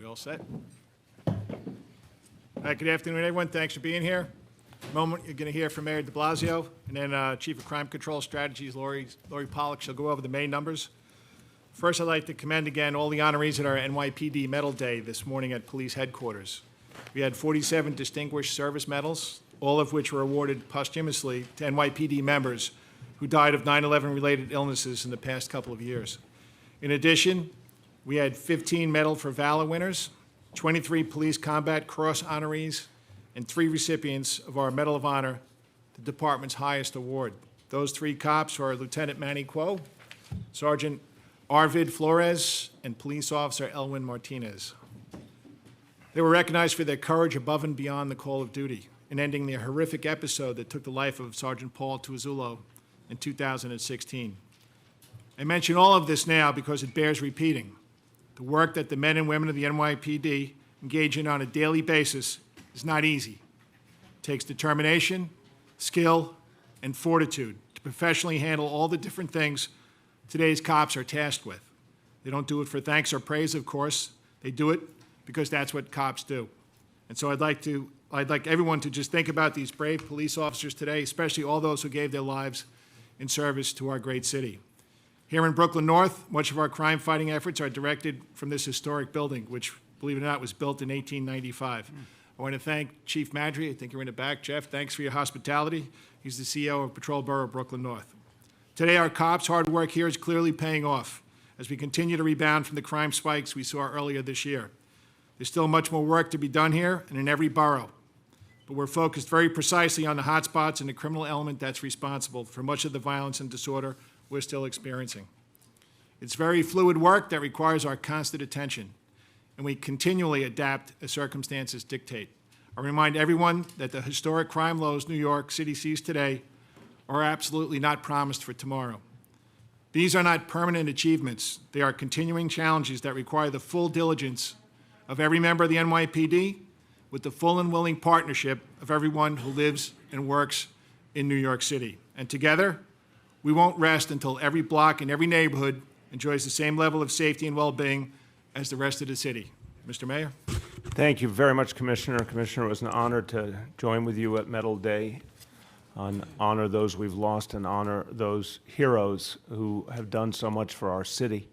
all set? All right, good afternoon, everyone. Thanks for being here. In a moment, you're going to hear from Mayor de Blasio, and then Chief of Crime Control Strategies, Lori Pollack. She'll go over the main numbers. First, I'd like to commend again all the honorees at our NYPD Medal Day this morning at Police Headquarters. We had 47 Distinguished Service Medals, all of which were awarded posthumously to NYPD members who died of 9/11 related illnesses in the past couple of years. In addition, we had 15 Medal for Valor winners, 23 Police Combat Cross honorees, and 3 recipients of our Medal of Honor, the department's highest award. Those 3 cops are Lieutenant Manny Kuo, Sergeant Arvid Flores, and Police Officer Elwin Martinez. They were recognized for their courage above and beyond the call of duty in ending the horrific episode that took the life of Sergeant Paul Tuizulo in 2016. I mention all of this now because it bears repeating. The work that the men and women of the NYPD engage in on a daily basis is not easy. It takes determination, skill, and fortitude to professionally handle all the different things today's cops are tasked with. They don't do it for thanks or praise, of course. They do it because that's what cops do. And so I'd like everyone to just think about these brave police officers today, especially all those who gave their lives in service to our great city. Here in Brooklyn North, much of our crime-fighting efforts are directed from this historic building, which, believe it or not, was built in 1895. I want to thank Chief Madry. I think you're in the back. Jeff, thanks for your hospitality. He's the CEO of Patrol Borough Brooklyn North. Today, our cops' hard work here is clearly paying off as we continue to rebound from the crime spikes we saw earlier this year. There's still much more work to be done here and in every borough, but we're focused very precisely on the hotspots and the criminal element that's responsible for much of the violence and disorder we're still experiencing. It's very fluid work that requires our constant attention, and we continually adapt as circumstances dictate. I remind everyone that the historic crime lows New York City sees today are absolutely not promised for tomorrow. These are not permanent achievements. They are continuing challenges that require the full diligence of every member of the NYPD with the full and willing partnership of everyone who lives and works in New York City. And together, we won't rest until every block and every neighborhood enjoys the same level of safety and well-being as the rest of the city. Mr. Mayor? Thank you very much, Commissioner. Commissioner, it was an honor to join with you at Medal Day, honor those we've lost and honor those heroes who have done so much for our city.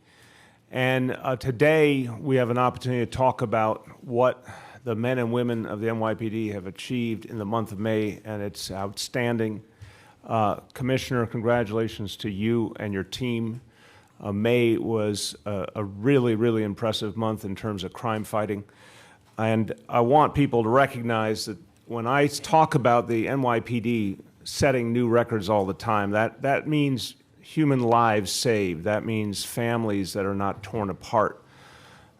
And today, we have an opportunity to talk about what the men and women of the NYPD have achieved in the month of May, and it's outstanding. Commissioner, congratulations to you and your team. May was a really, really impressive month in terms of crime fighting. And I want people to recognize that when I talk about the NYPD setting new records all the time, that means human lives saved. That means families that are not torn apart.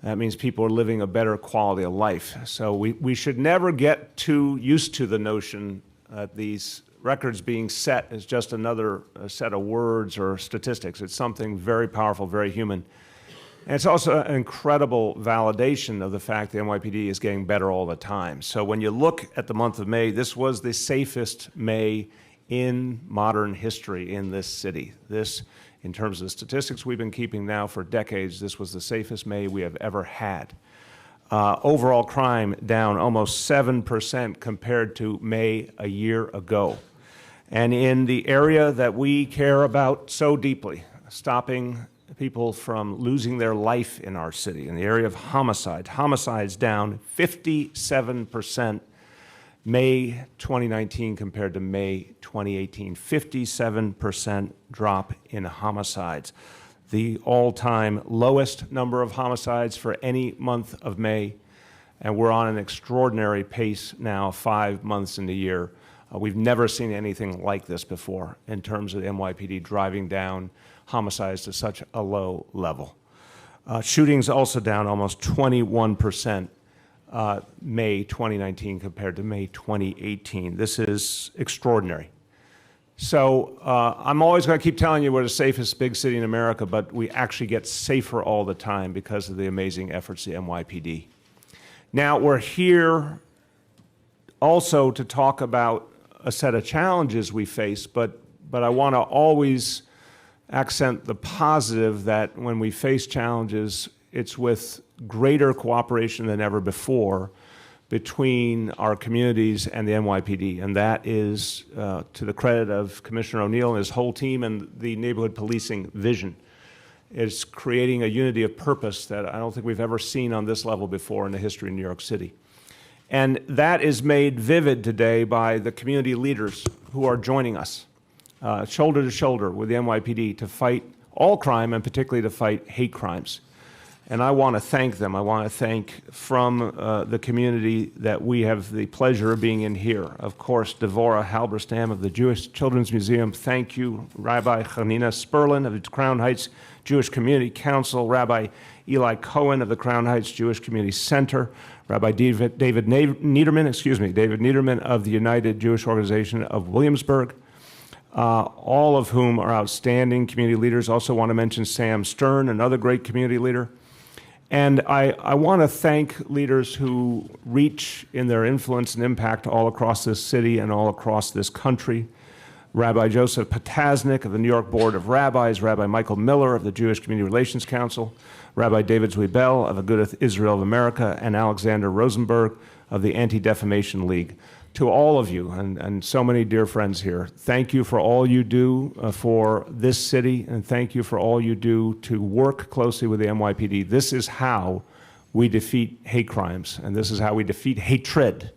That means people are living a better quality of life. So we should never get too used to the notion that these records being set is just another set of words or statistics. It's something very powerful, very human. And it's also an incredible validation of the fact the NYPD is getting better all the time. So when you look at the month of May, this was the safest May in modern history in this city. This, in terms of the statistics we've been keeping now for decades, this was the safest May we have ever had. Overall crime down almost 7% compared to May a year ago. And in the area that we care about so deeply, stopping people from losing their life in our city, in the area of homicides down 57% May 2019 compared to May 2018, 57% drop in homicides. The all-time lowest number of homicides for any month of May, and we're on an extraordinary pace now, 5 months in the year. We've never seen anything like this before in terms of the NYPD driving down homicides to such a low level. Shootings also down almost 21% May 2019 compared to May 2018. This is extraordinary. So I'm always going to keep telling you we're the safest big city in America, but we actually get safer all the time because of the amazing efforts of the NYPD. Now, we're here also to talk about a set of challenges we face, but I want to always accent the positive that when we face challenges, it's with greater cooperation than ever before between our communities and the NYPD, and that is to the credit of Commissioner O'Neill and his whole team and the neighborhood policing vision. It's creating a unity of purpose that I don't think we've ever seen on this level before in the history of New York City. And that is made vivid today by the community leaders who are joining us, shoulder to shoulder with the NYPD to fight all crime and particularly to fight hate crimes. And I want to thank them. I want to thank from the community that we have the pleasure of being in here. Of course, Devorah Halberstam of the Jewish Children's Museum. Thank you, Rabbi Hanina Sperlin of the Crown Heights Jewish Community Council, Rabbi Eli Cohen of the Crown Heights Jewish Community Center, Rabbi David Niederman of the United Jewish Organization of Williamsburg, all of whom are outstanding community leaders. Also want to mention Sam Stern, another great community leader. And I want to thank leaders who reach in their influence and impact all across this city and all across this country. Rabbi Joseph Potasnik of the New York Board of Rabbis, Rabbi Michael Miller of the Jewish Community Relations Council, Rabbi David Zwiebel of Agudath Israel of America, and Alexander Rosenberg of the Anti-Defamation League. To all of you, and so many dear friends here, thank you for all you do for this city, and thank you for all you do to work closely with the NYPD. This is how we defeat hate crimes, and this is how we defeat hatred.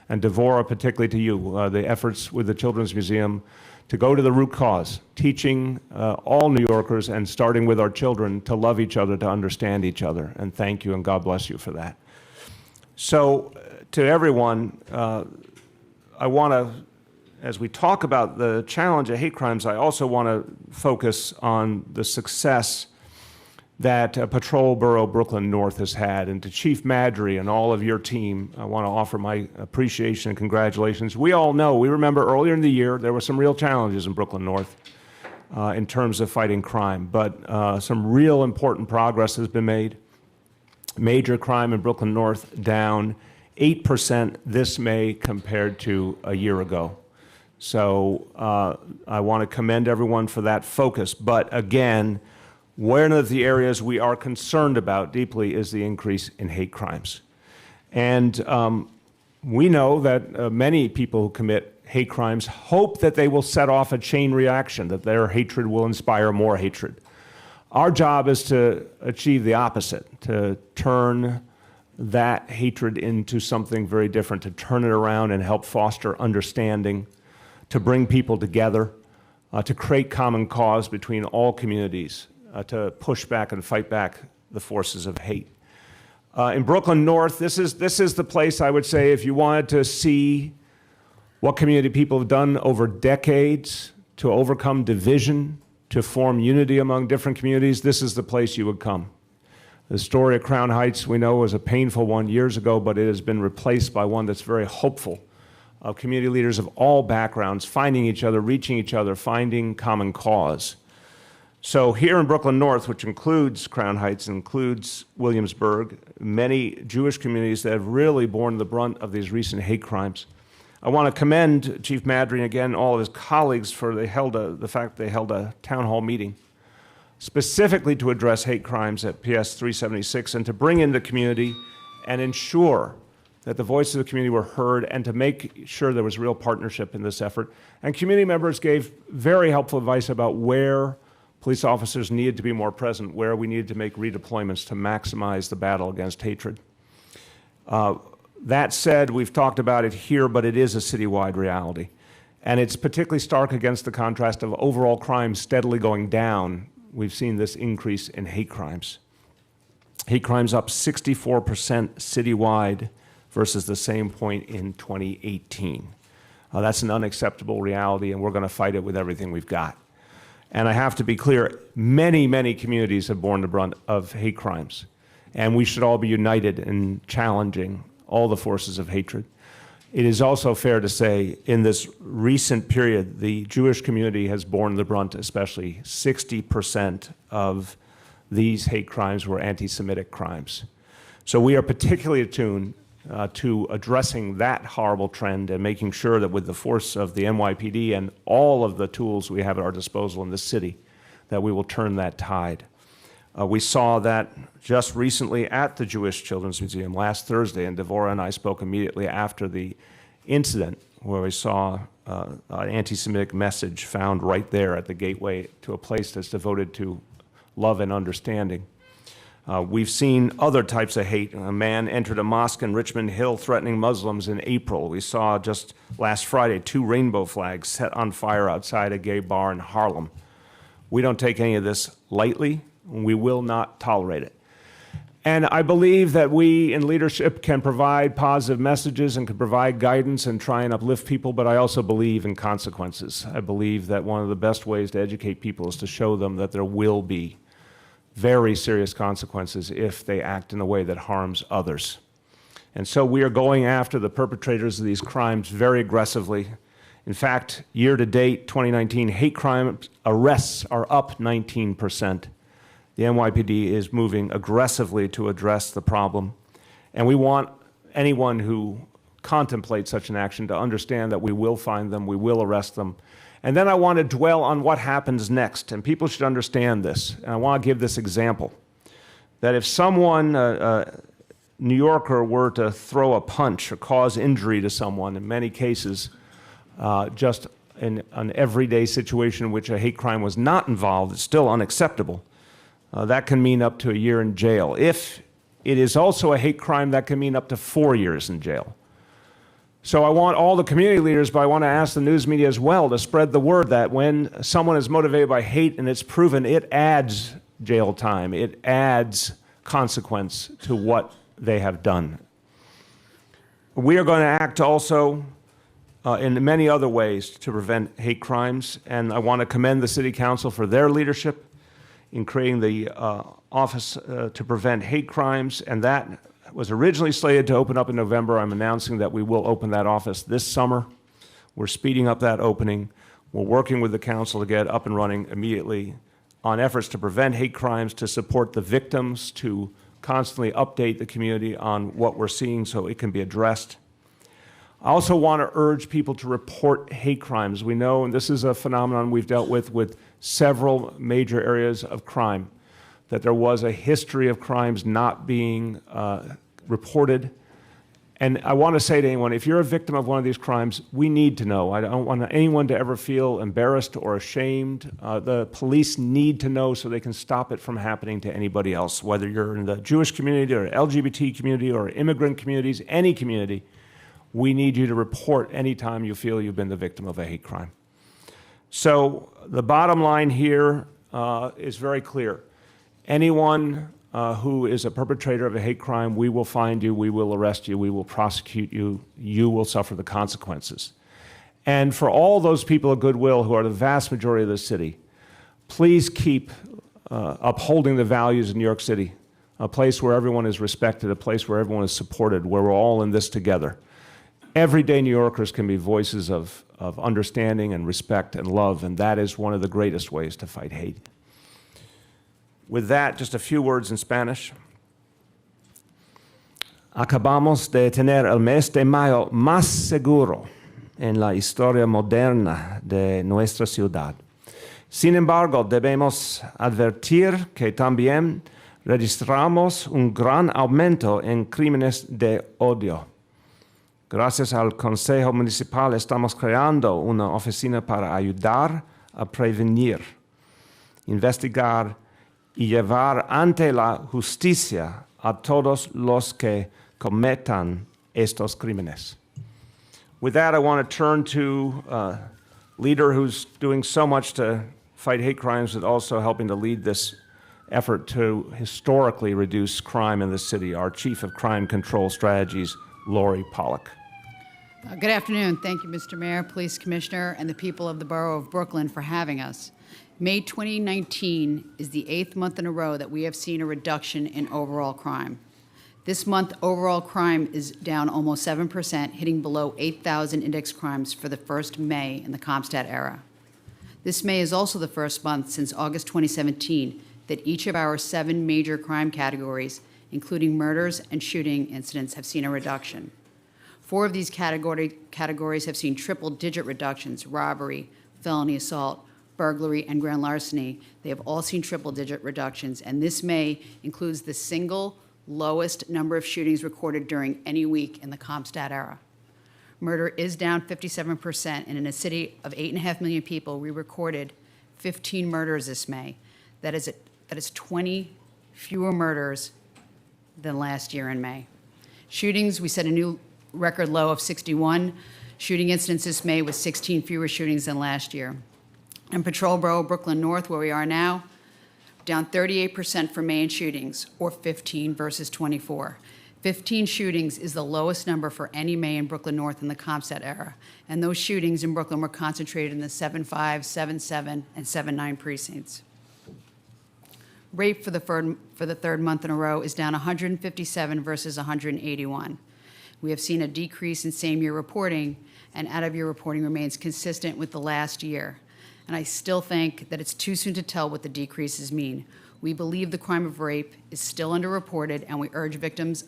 And Devorah, particularly to you, the efforts with the Children's Museum to go to the root cause, teaching all New Yorkers and starting with our children to love each other, to understand each other. And thank you, and God bless you for that. So to everyone, I want to, as we talk about the challenge of hate crimes, I also want to focus on the success that Patrol Borough Brooklyn North has had. And to Chief Madry and all of your team, I want to offer my appreciation and congratulations. We all know, we remember earlier in the year, there were some real challenges in Brooklyn North in terms of fighting crime, but some real important progress has been made. Major crime in Brooklyn North down 8% this May compared to a year ago. So I want to commend everyone for that focus. But again, one of the areas we are concerned about deeply is the increase in hate crimes. And we know that many people who commit hate crimes hope that they will set off a chain reaction, that their hatred will inspire more hatred. Our job is to achieve the opposite, to turn that hatred into something very different, to turn it around and help foster understanding, to bring people together, to create common cause between all communities, to push back and fight back the forces of hate. In Brooklyn North, this is the place, I would say, if you wanted to see what community people have done over decades to overcome division, to form unity among different communities, this is the place you would come. The story of Crown Heights, we know, was a painful one years ago, but it has been replaced by one that's very hopeful, of community leaders of all backgrounds finding each other, reaching each other, finding common cause. So here in Brooklyn North, which includes Crown Heights, includes Williamsburg, many Jewish communities that have really borne the brunt of these recent hate crimes. I want to commend Chief Madry and again all of his colleagues for the fact they held a town hall meeting specifically to address hate crimes at PS 376 and to bring in the community and ensure that the voices of the community were heard and to make sure there was real partnership in this effort. And community members gave very helpful advice about where police officers needed to be more present, where we needed to make redeployments to maximize the battle against hatred. That said, we've talked about it here, but it is a citywide reality. And it's particularly stark against the contrast of overall crime steadily going down. We've seen this increase in hate crimes. Hate crimes up 64% citywide versus the same point in 2018. That's an unacceptable reality, and we're going to fight it with everything we've got. And I have to be clear, many, many communities have borne the brunt of hate crimes, and we should all be united in challenging all the forces of hatred. It is also fair to say, in this recent period, the Jewish community has borne the brunt, especially 60% of these hate crimes were anti-Semitic crimes. So we are particularly attuned to addressing that horrible trend and making sure that with the force of the NYPD and all of the tools we have at our disposal in this city, that we will turn that tide. We saw that just recently at the Jewish Children's Museum last Thursday, and Devorah and I spoke immediately after the incident, where we saw an anti-Semitic message found right there at the gateway to a place that's devoted to love and understanding. We've seen other types of hate. A man entered a mosque in Richmond Hill threatening Muslims in April. We saw just last Friday 2 rainbow flags set on fire outside a gay bar in Harlem. We don't take any of this lightly. We will not tolerate it. And I believe that we in leadership can provide positive messages and can provide guidance and try and uplift people, but I also believe in consequences. I believe that one of the best ways to educate people is to show them that there will be very serious consequences if they act in a way that harms others. And so we are going after the perpetrators of these crimes very aggressively. In fact, year to date, 2019, hate crime arrests are up 19%. The NYPD is moving aggressively to address the problem. And we want anyone who contemplates such an action to understand that we will find them, we will arrest them. And then I want to dwell on what happens next, and people should understand this. And I want to give this example, that if someone, New Yorker, were to throw a punch or cause injury to someone, in many cases, just in an everyday situation in which a hate crime was not involved, it's still unacceptable. That can mean up to a year in jail. If it is also a hate crime, that can mean up to 4 years in jail. So I want all the community leaders, but I want to ask the news media as well to spread the word that when someone is motivated by hate and it's proven, it adds jail time, it adds consequence to what they have done. We are going to act also in many other ways to prevent hate crimes, and I want to commend the City Council for their leadership in creating the Office to Prevent Hate Crimes, and that was originally slated to open up in November. I'm announcing that we will open that office this summer. We're speeding up that opening. We're working with the council to get up and running immediately on efforts to prevent hate crimes, to support the victims, to constantly update the community on what we're seeing so it can be addressed. I also want to urge people to report hate crimes. We know, and this is a phenomenon we've dealt with several major areas of crime, that there was a history of crimes not being reported. And I want to say to anyone, if you're a victim of one of these crimes, we need to know. I don't want anyone to ever feel embarrassed or ashamed. The police need to know so they can stop it from happening to anybody else, whether you're in the Jewish community or LGBT community or immigrant communities, any community. We need you to report anytime you feel you've been the victim of a hate crime. So the bottom line here is very clear. Anyone who is a perpetrator of a hate crime, we will find you, we will arrest you, we will prosecute you, you will suffer the consequences. And for all those people of goodwill who are the vast majority of the city, please keep upholding the values of New York City, a place where everyone is respected, a place where everyone is supported, where we're all in this together. Everyday New Yorkers can be voices of understanding and respect and love, and that is one of the greatest ways to fight hate. With that, just a few words in Spanish. Acabamos de tener el mes de mayo más seguro en la historia moderna de nuestra ciudad. Sin embargo, debemos advertir que también registramos un gran aumento en crímenes de odio. Gracias al Consejo Municipal estamos creando una oficina para ayudar a prevenir, investigar y llevar ante la justicia a todos los que cometan estos crímenes. With that, I want to turn to a leader who's doing so much to fight hate crimes and also helping to lead this effort to historically reduce crime in the city, our Chief of Crime Control Strategies, Lori Pollack. Good afternoon. Thank you, Mr. Mayor, Police Commissioner, and the people of the Borough of Brooklyn for having us. May 2019 is the 8th month in a row that we have seen a reduction in overall crime. This month, overall crime is down almost 7%, hitting below 8,000 index crimes for the first May in the Comstat era. This May is also the first month since August 2017 that each of our 7 major crime categories, including murders and shooting incidents, have seen a reduction. 4 of these categories have seen triple-digit reductions: robbery, felony assault, burglary, and grand larceny, they have all seen triple-digit reductions, and this May includes the single lowest number of shootings recorded during any week in the CompStat era. Murder is down 57%, and in a city of 8.5 million people, we recorded 15 murders this May. That is 20 fewer murders than last year in May. Shootings, we set a new record low of 61. Shooting incidents this May with 16 fewer shootings than last year. In Patrol Borough, Brooklyn North, where we are now, down 38% for May in shootings, or 15 versus 24. 15 shootings is the lowest number for any May in Brooklyn North in the CompStat era, and those shootings in Brooklyn were concentrated in the 7-5, 7-7, and 7-9 precincts. Rape for the third month in a row is down 157 versus 181. We have seen a decrease in same-year reporting, and out-of-year reporting remains consistent with the last year. And I still think that it's too soon to tell what the decreases mean. We believe the crime of rape is still underreported, and we urge victims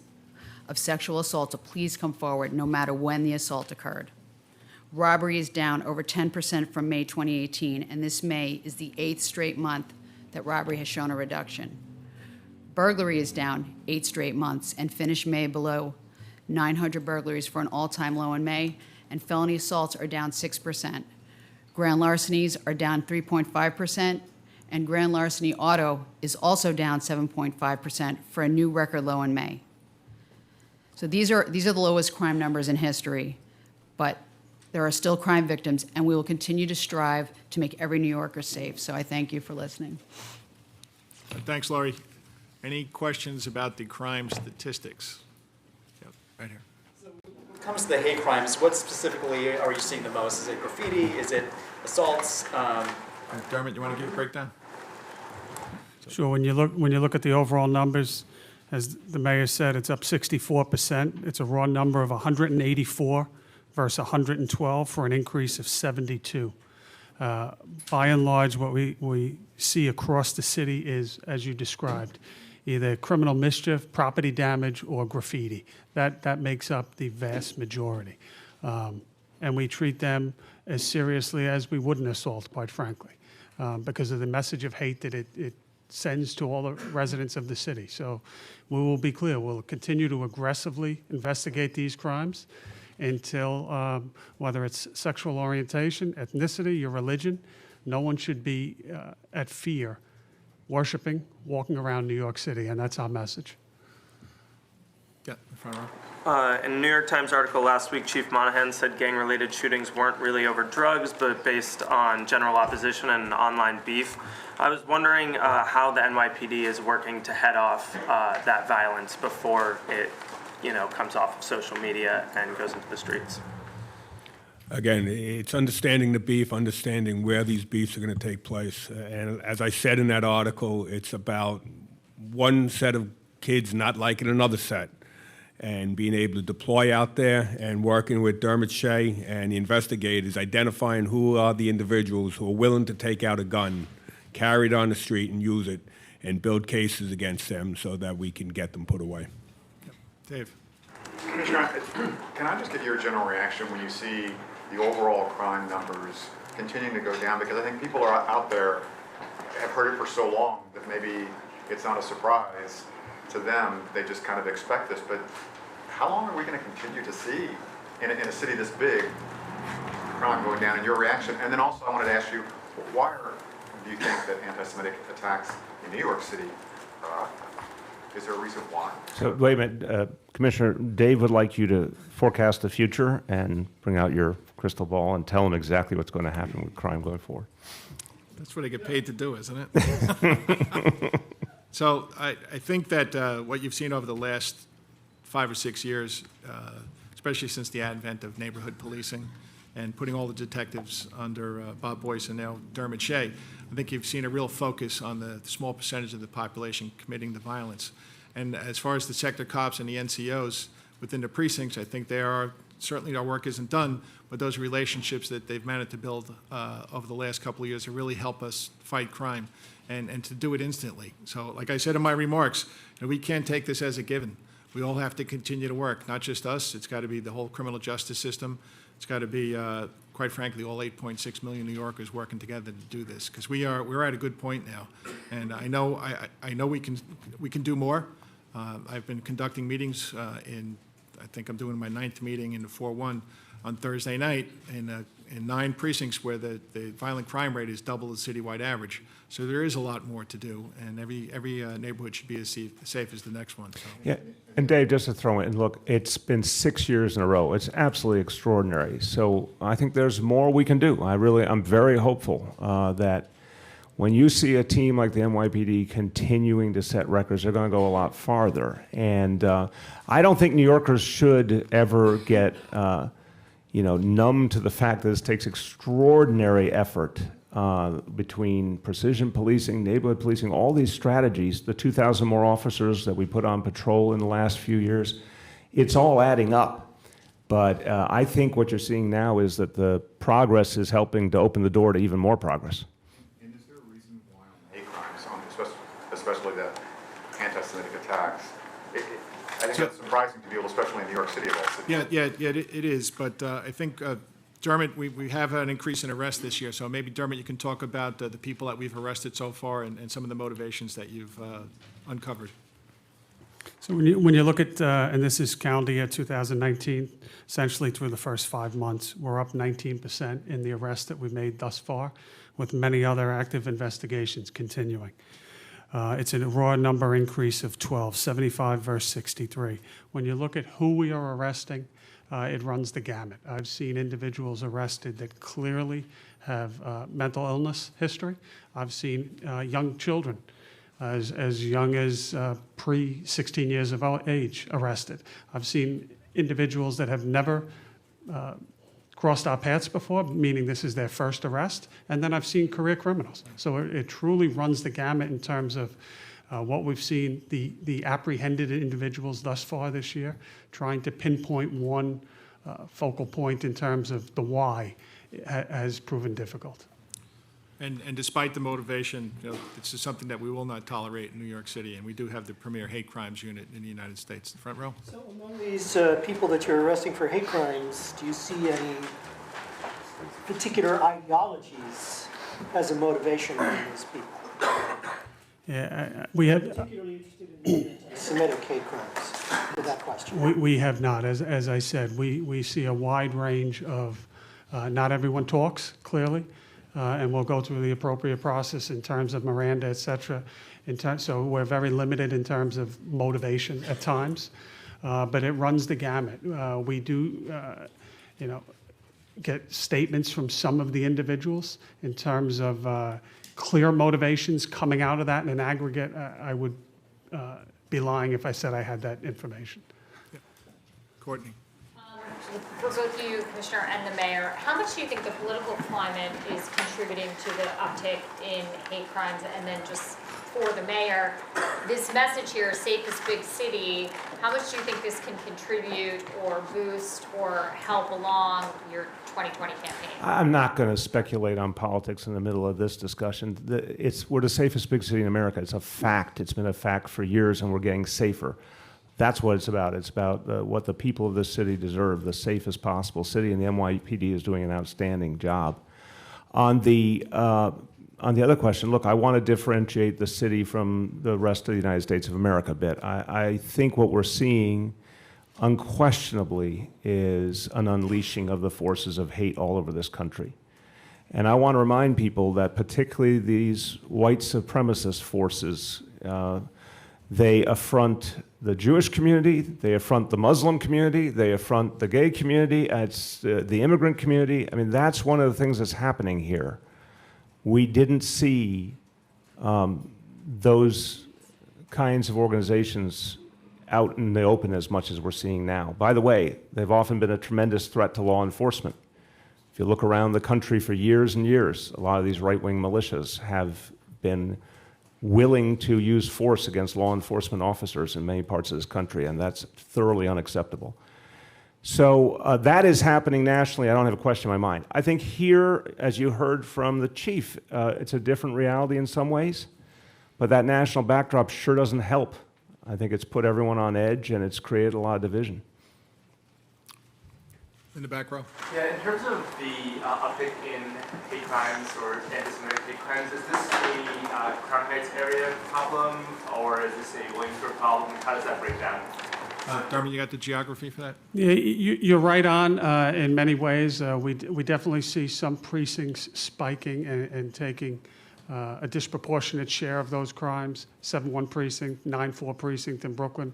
of sexual assault to please come forward no matter when the assault occurred. Robbery is down over 10% from May 2018, and this May is the 8th straight month that robbery has shown a reduction. Burglary is down 8 straight months and finished May below 900 burglaries for an all-time low in May, and felony assaults are down 6%. Grand larcenies are down 3.5%, and grand larceny auto is also down 7.5% for a new record low in May. So these are the lowest crime numbers in history, but there are still crime victims, and we will continue to strive to make every New Yorker safe. So I thank you for listening. Thanks, Laurie. Any questions about the crime statistics? Yep, right here. When it comes to the hate crimes, what specifically are you seeing the most? Is it graffiti? Is it assaults? Dermot, you want to give a breakdown? Sure. When you look at the overall numbers, as the mayor said, it's up 64%. It's a raw number of 184 versus 112 for an increase of 72. By and large, what we see across the city is, as you described, either criminal mischief, property damage, or graffiti. That makes up the vast majority. And we treat them as seriously as we would an assault, quite frankly, because of the message of hate that it sends to all the residents of the city. So we will be clear, we'll continue to aggressively investigate these crimes until, whether it's sexual orientation, ethnicity, your religion, no one should be at fear worshiping, walking around New York City, and that's our message. Yeah, in front row. In a New York Times article last week, Chief Monahan said gang-related shootings weren't really over drugs, but based on general opposition and online beef. I was wondering how the NYPD is working to head off that violence before it, comes off of social media and goes into the streets. Again, it's understanding the beef, understanding where these beefs are going to take place. And as I said in that article, it's about one set of kids not liking another set, and being able to deploy out there and working with Dermot Shea and the investigators, identifying who are the individuals who are willing to take out a gun, carry it on the street and use it, and build cases against them so that we can get them put away. Dave. Commissioner, can I just get your general reaction when you see the overall crime numbers continuing to go down? Because I think people are out there have heard it for so long that maybe it's not a surprise to them. They just kind of expect this. But how long are we going to continue to see in a city this big crime going down? And your reaction? And then also I wanted to ask you, why do you think that anti-Semitic attacks in New York City, is there a reason why? So wait a minute, Commissioner, Dave would like you to forecast the future and bring out your crystal ball and tell him exactly what's going to happen with crime going forward. That's what I get paid to do, isn't it? So I think that what you've seen over the last 5 or 6 years, especially since the advent of neighborhood policing and putting all the detectives under Bob Boyce and now Dermot Shea, I think you've seen a real focus on the small percentage of the population committing the violence. And as far as the sector cops and the NCOs within the precincts, I think they are, certainly our work isn't done, but those relationships that they've managed to build over the last couple of years have really helped us fight crime and to do it instantly. So like I said in my remarks, we can't take this as a given. We all have to continue to work, not just us. It's got to be the whole criminal justice system. It's got to be quite frankly, all 8.6 million New Yorkers working together to do this, because we're at a good point now. And I know we can do more. I've been conducting meetings I think I'm doing my 9th meeting in the 4-1 on Thursday night in 9 precincts where the violent crime rate is double the citywide average. So there is a lot more to do, and every neighborhood should be as safe as the next one. So. Yeah, and Dave, just to throw in, look, it's been 6 years in a row. It's absolutely extraordinary. So I think there's more we can do. I'm very hopeful that when you see a team like the NYPD continuing to set records, they're going to go a lot farther. And I don't think New Yorkers should ever get numb to the fact that this takes extraordinary effort between precision policing, neighborhood policing, all these strategies, the 2,000 more officers that we put on patrol in the last few years, it's all adding up. But I think what you're seeing now is that the progress is helping to open the door to even more progress. And is there a reason why on hate crimes, especially the anti-Semitic attacks, I think that's surprising to people, especially in New York City of all cities. Yeah, it is. But I think, Dermot, we have an increase in arrests this year. So maybe, Dermot, you can talk about the people that we've arrested so far and some of the motivations that you've uncovered. So when you look at, and this is calendar year 2019, essentially through the first 5 months, we're up 19% in the arrests that we've made thus far, with many other active investigations continuing. It's a raw number increase of 12, 75 versus 63. When you look at who we are arresting, it runs the gamut. I've seen individuals arrested that clearly have mental illness history. I've seen young children as young as pre-16 years of age arrested. I've seen individuals that have never crossed our paths before, meaning this is their first arrest, and then I've seen career criminals. So it truly runs the gamut in terms of what we've seen, the apprehended individuals thus far this year, trying to pinpoint one focal point in terms of the why has proven difficult. And despite the motivation, this is something that we will not tolerate in New York City, and we do have the premier hate crimes unit in the United States. Front row. So among these people that you're arresting for hate crimes, do you see any particular ideologies as a motivation among these people? Yeah, we have. Particularly interested in Semitic hate crimes, with that question. We have not. As I said, we see a wide range of, not everyone talks, clearly, and we'll go through the appropriate process in terms of Miranda, et cetera. So we're very limited in terms of motivation at times, but it runs the gamut. We do, get statements from some of the individuals in terms of clear motivations coming out of that in an aggregate. I would be lying if I said I had that information. Yeah. Courtney. For both you, Commissioner, and the Mayor, how much do you think the political climate is contributing to the uptick in hate crimes? And then just for the Mayor, this message here, safest big city, how much do you think this can contribute or boost or help along your 2020 campaign? I'm not going to speculate on politics in the middle of this discussion. We're the safest big city in America. It's a fact. It's been a fact for years, and we're getting safer. That's what it's about. It's about what the people of this city deserve, the safest possible city, and the NYPD is doing an outstanding job. On the other question, look, I want to differentiate the city from the rest of the United States of America a bit. I think what we're seeing unquestionably is an unleashing of the forces of hate all over this country. And I want to remind people that particularly these white supremacist forces, they affront the Jewish community, they affront the Muslim community, they affront the gay community, it's the immigrant community. I mean, that's one of the things that's happening here. We didn't see those kinds of organizations out in the open as much as we're seeing now. By the way, they've often been a tremendous threat to law enforcement. If you look around the country for years and years, a lot of these right-wing militias have been willing to use force against law enforcement officers in many parts of this country, and that's thoroughly unacceptable. So that is happening nationally. I don't have a question in my mind. I think here, as you heard from the chief, it's a different reality in some ways, but that national backdrop sure doesn't help. I think it's put everyone on edge, and it's created a lot of division. in the back row. Yeah, in terms of the uptick in hate crimes or anti-Semitic hate crimes, is this a Crown Heights area problem, or is this a Williamsburg problem? How does that break down? Dermot, you got the geography for that? Yeah, you're right on in many ways. We definitely see some precincts spiking and taking a disproportionate share of those crimes. 7-1 precinct, 9-4 precinct in Brooklyn.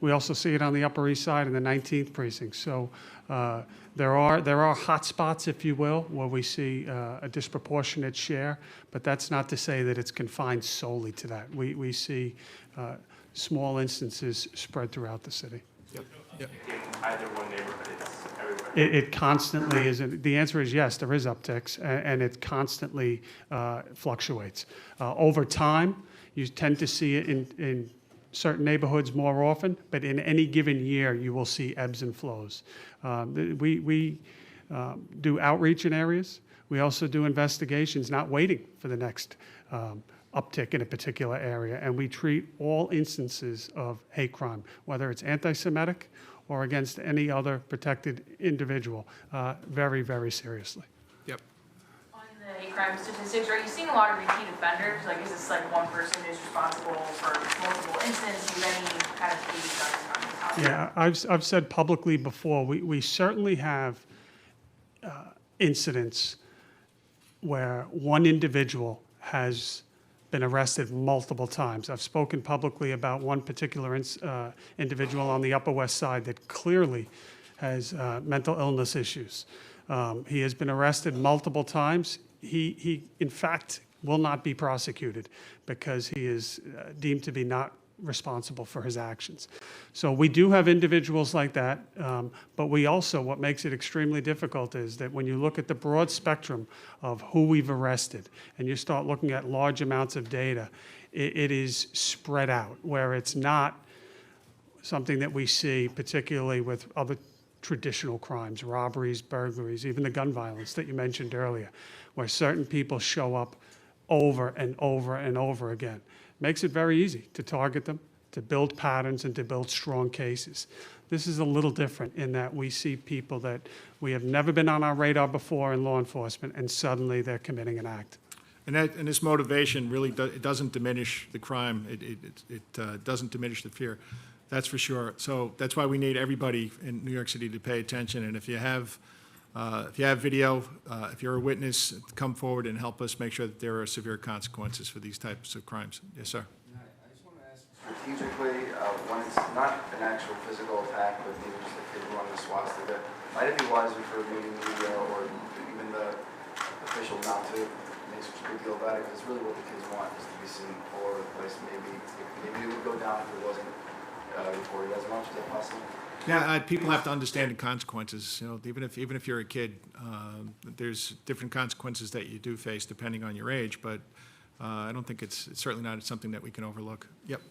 We also see it on the Upper East Side in the 19th precinct. So there are hot spots, if you will, where we see a disproportionate share, but that's not to say that it's confined solely to that. We see small instances spread throughout the city. Yep. Yep. In either one neighborhood, it's everywhere. It constantly is. The answer is yes, there is upticks, and it constantly fluctuates. Over time, you tend to see it in certain neighborhoods more often, but in any given year, you will see ebbs and flows. We do outreach in areas. We also do investigations, not waiting for the next uptick in a particular area, and we treat all instances of hate crime, whether it's anti-Semitic or against any other protected individual, very, very seriously. Yep. On the hate crime statistics, are you seeing a lot of repeat offenders? Like, is this like one person who's responsible for multiple incidents? Do you have any kind of data on Yeah, I've said publicly before, we certainly have incidents where one individual has been arrested multiple times. I've spoken publicly about one particular individual on the Upper West Side that clearly has mental illness issues. He has been arrested multiple times. He in fact, will not be prosecuted because he is deemed to be not responsible for his actions. So we do have individuals like that, but we also, what makes it extremely difficult is that when you look at the broad spectrum of who we've arrested and you start looking at large amounts of data, it is spread out, where it's not something that we see particularly with other traditional crimes, robberies, burglaries, even the gun violence that you mentioned earlier, where certain people show up over and over and over again. Makes it very easy to target them, to build patterns, and to build strong cases. This is a little different in that we see people that we have never been on our radar before in law enforcement, and suddenly they're committing an act. And this motivation really it doesn't diminish the crime. It doesn't diminish the fear. That's for sure. So that's why we need everybody in New York City to pay attention. And if you have video, if you're a witness, come forward and help us make sure that there are severe consequences for these types of crimes. Yes, sir. I just want to ask strategically, when it's not an actual physical attack, but maybe just a kid running a swastika, might it be wiser for maybe media or even the official not to make such a big deal about it? Because it's really what the kids want is to be seen all over the place. Maybe it would go down if it wasn't reported as much. Is that possible? Yeah, people have to understand the consequences. You know, even if you're a kid, there's different consequences that you do face depending on your age. But I don't think it's certainly not something that we can overlook. Yep.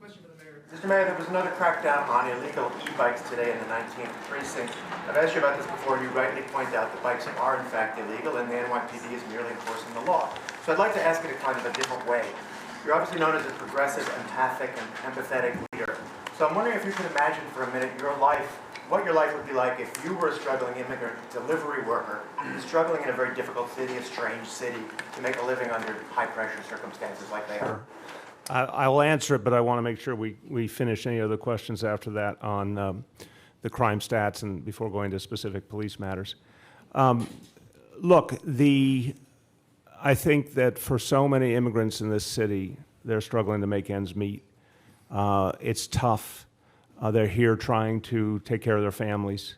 Mr. Mayor, there was another crackdown on illegal e-bikes today in the 19th precinct. I've asked you about this before, and you rightly point out that bikes are in fact illegal, and the NYPD is merely enforcing the law. So I'd like to ask you to kind of a different way. You're obviously known as a progressive, empathic, and empathetic leader. So I'm wondering if you could imagine for a minute what your life would be like if you were a struggling immigrant delivery worker, struggling in a very difficult city, a strange city, to make a living under high-pressure circumstances like they are. I will answer it, but I want to make sure we finish any other questions after that on the crime stats and before going to specific police matters. Look, I think that for so many immigrants in this city, they're struggling to make ends meet. It's tough. They're here trying to take care of their families.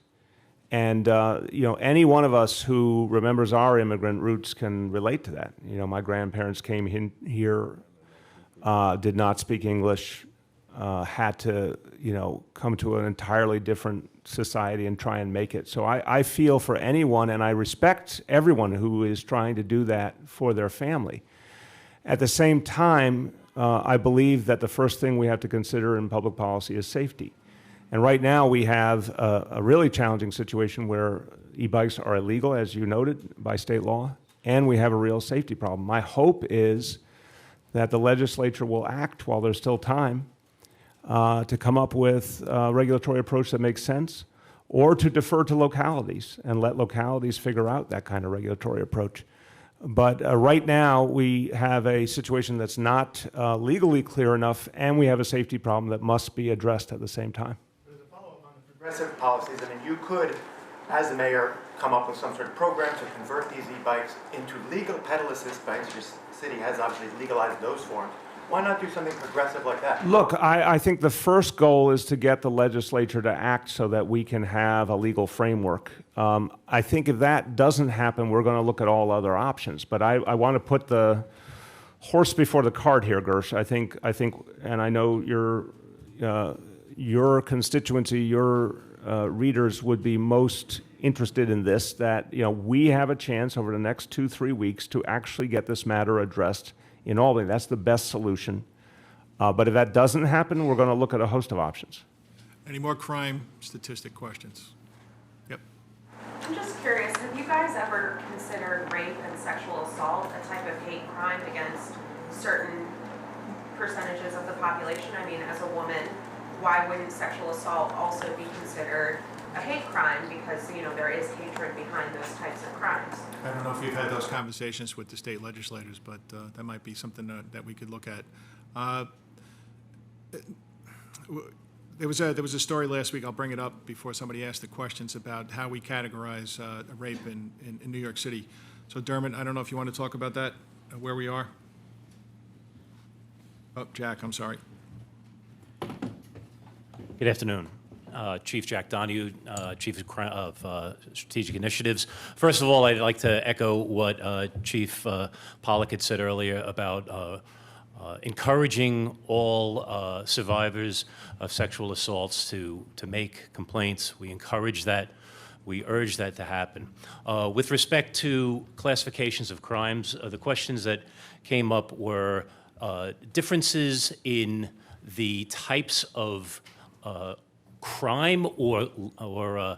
And, any one of us who remembers our immigrant roots can relate to that. You know, my grandparents came here, did not speak English, had to, come to an entirely different society and try and make it. So I feel for anyone, and I respect everyone who is trying to do that for their family. At the same time, I believe that the first thing we have to consider in public policy is safety. And right now we have a really challenging situation where e-bikes are illegal, as you noted, by state law, and we have a real safety problem. My hope is that the legislature will act while there's still time to come up with a regulatory approach that makes sense, or to defer to localities and let localities figure out that kind of regulatory approach. But right now, we have a situation that's not legally clear enough, and we have a safety problem that must be addressed at the same time. As a follow-up on the progressive policies, I mean, you could, as the mayor, come up with some sort of program to convert these e-bikes into legal pedal assist bikes. Your city has obviously legalized those forms. Why not do something progressive like that? Look, I think the first goal is to get the legislature to act so that we can have a legal framework. I think if that doesn't happen, we're going to look at all other options. But I want to put the horse before the cart here, Gersh. I think, and I know your constituency, your readers would be most interested in this, that we have a chance over the next 2-3 weeks to actually get this matter addressed in Albany. That's the best solution. But if that doesn't happen, we're going to look at a host of options. Any more crime statistic questions? Yep. I'm just curious, have you guys ever considered rape and sexual assault a type of hate crime against certain percentages of the population? I mean, as a woman, why wouldn't sexual assault also be considered a hate crime? Because, there is hatred behind those types of crimes. I don't know if you've had those conversations with the state legislators, but that might be something that we could look at. There was a story last week, I'll bring it up before somebody asked the questions, about how we categorize rape in New York City. So Dermot, I don't know if you want to talk about that, where we are? Oh, Jack, I'm sorry. Good afternoon. Chief Jack Donahue, Chief of Strategic Initiatives. First of all, I'd like to echo what Chief Pollack had said earlier about encouraging all survivors of sexual assaults to make complaints. We encourage that. We urge that to happen. With respect to classifications of crimes, the questions that came up were differences in the types of crime or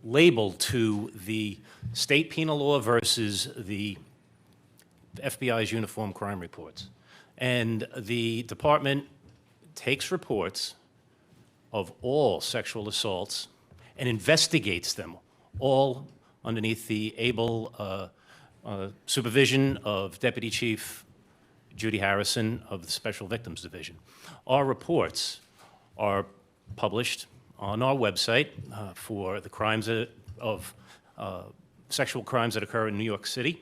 label to the state penal law versus the FBI's uniform crime reports. And the department takes reports of all sexual assaults and investigates them, all underneath the able supervision of Deputy Chief Judy Harrison of the Special Victims Division. Our reports are published on our website for the crimes of sexual crimes that occur in New York City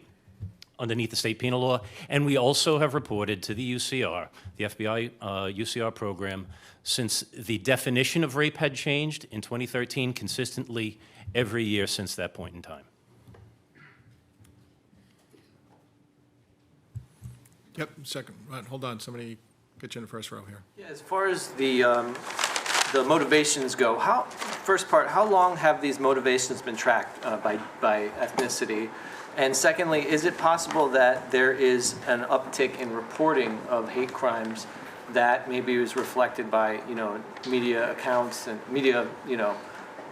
underneath the state penal law. And we also have reported to the UCR, the FBI UCR program, since the definition of rape had changed in 2013 consistently every year since that point in time. Yep, second. Hold on, somebody get you in the first row here. Yeah, as far as the motivations go, first part, how long have these motivations been tracked by ethnicity? And secondly, is it possible that there is an uptick in reporting of hate crimes that maybe was reflected by, media accounts and media,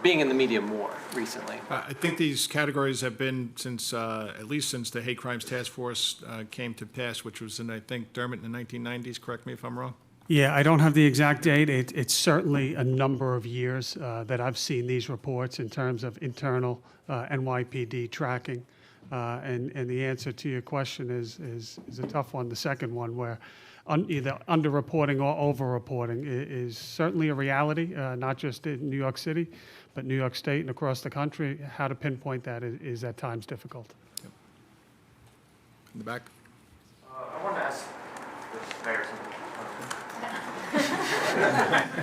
being in the media more recently? I think these categories have been since, at least since the Hate Crimes Task Force came to pass, which was in, I think, Dermot, in the 1990s, correct me if I'm wrong? Yeah, I don't have the exact date. It's certainly a number of years that I've seen these reports in terms of internal NYPD tracking. And the answer to your question is a tough one. The second one, where either underreporting or overreporting is certainly a reality, not just in New York City, but New York State and across the country. How to pinpoint that is at times difficult. Yep. In the back. I want to ask the mayor something.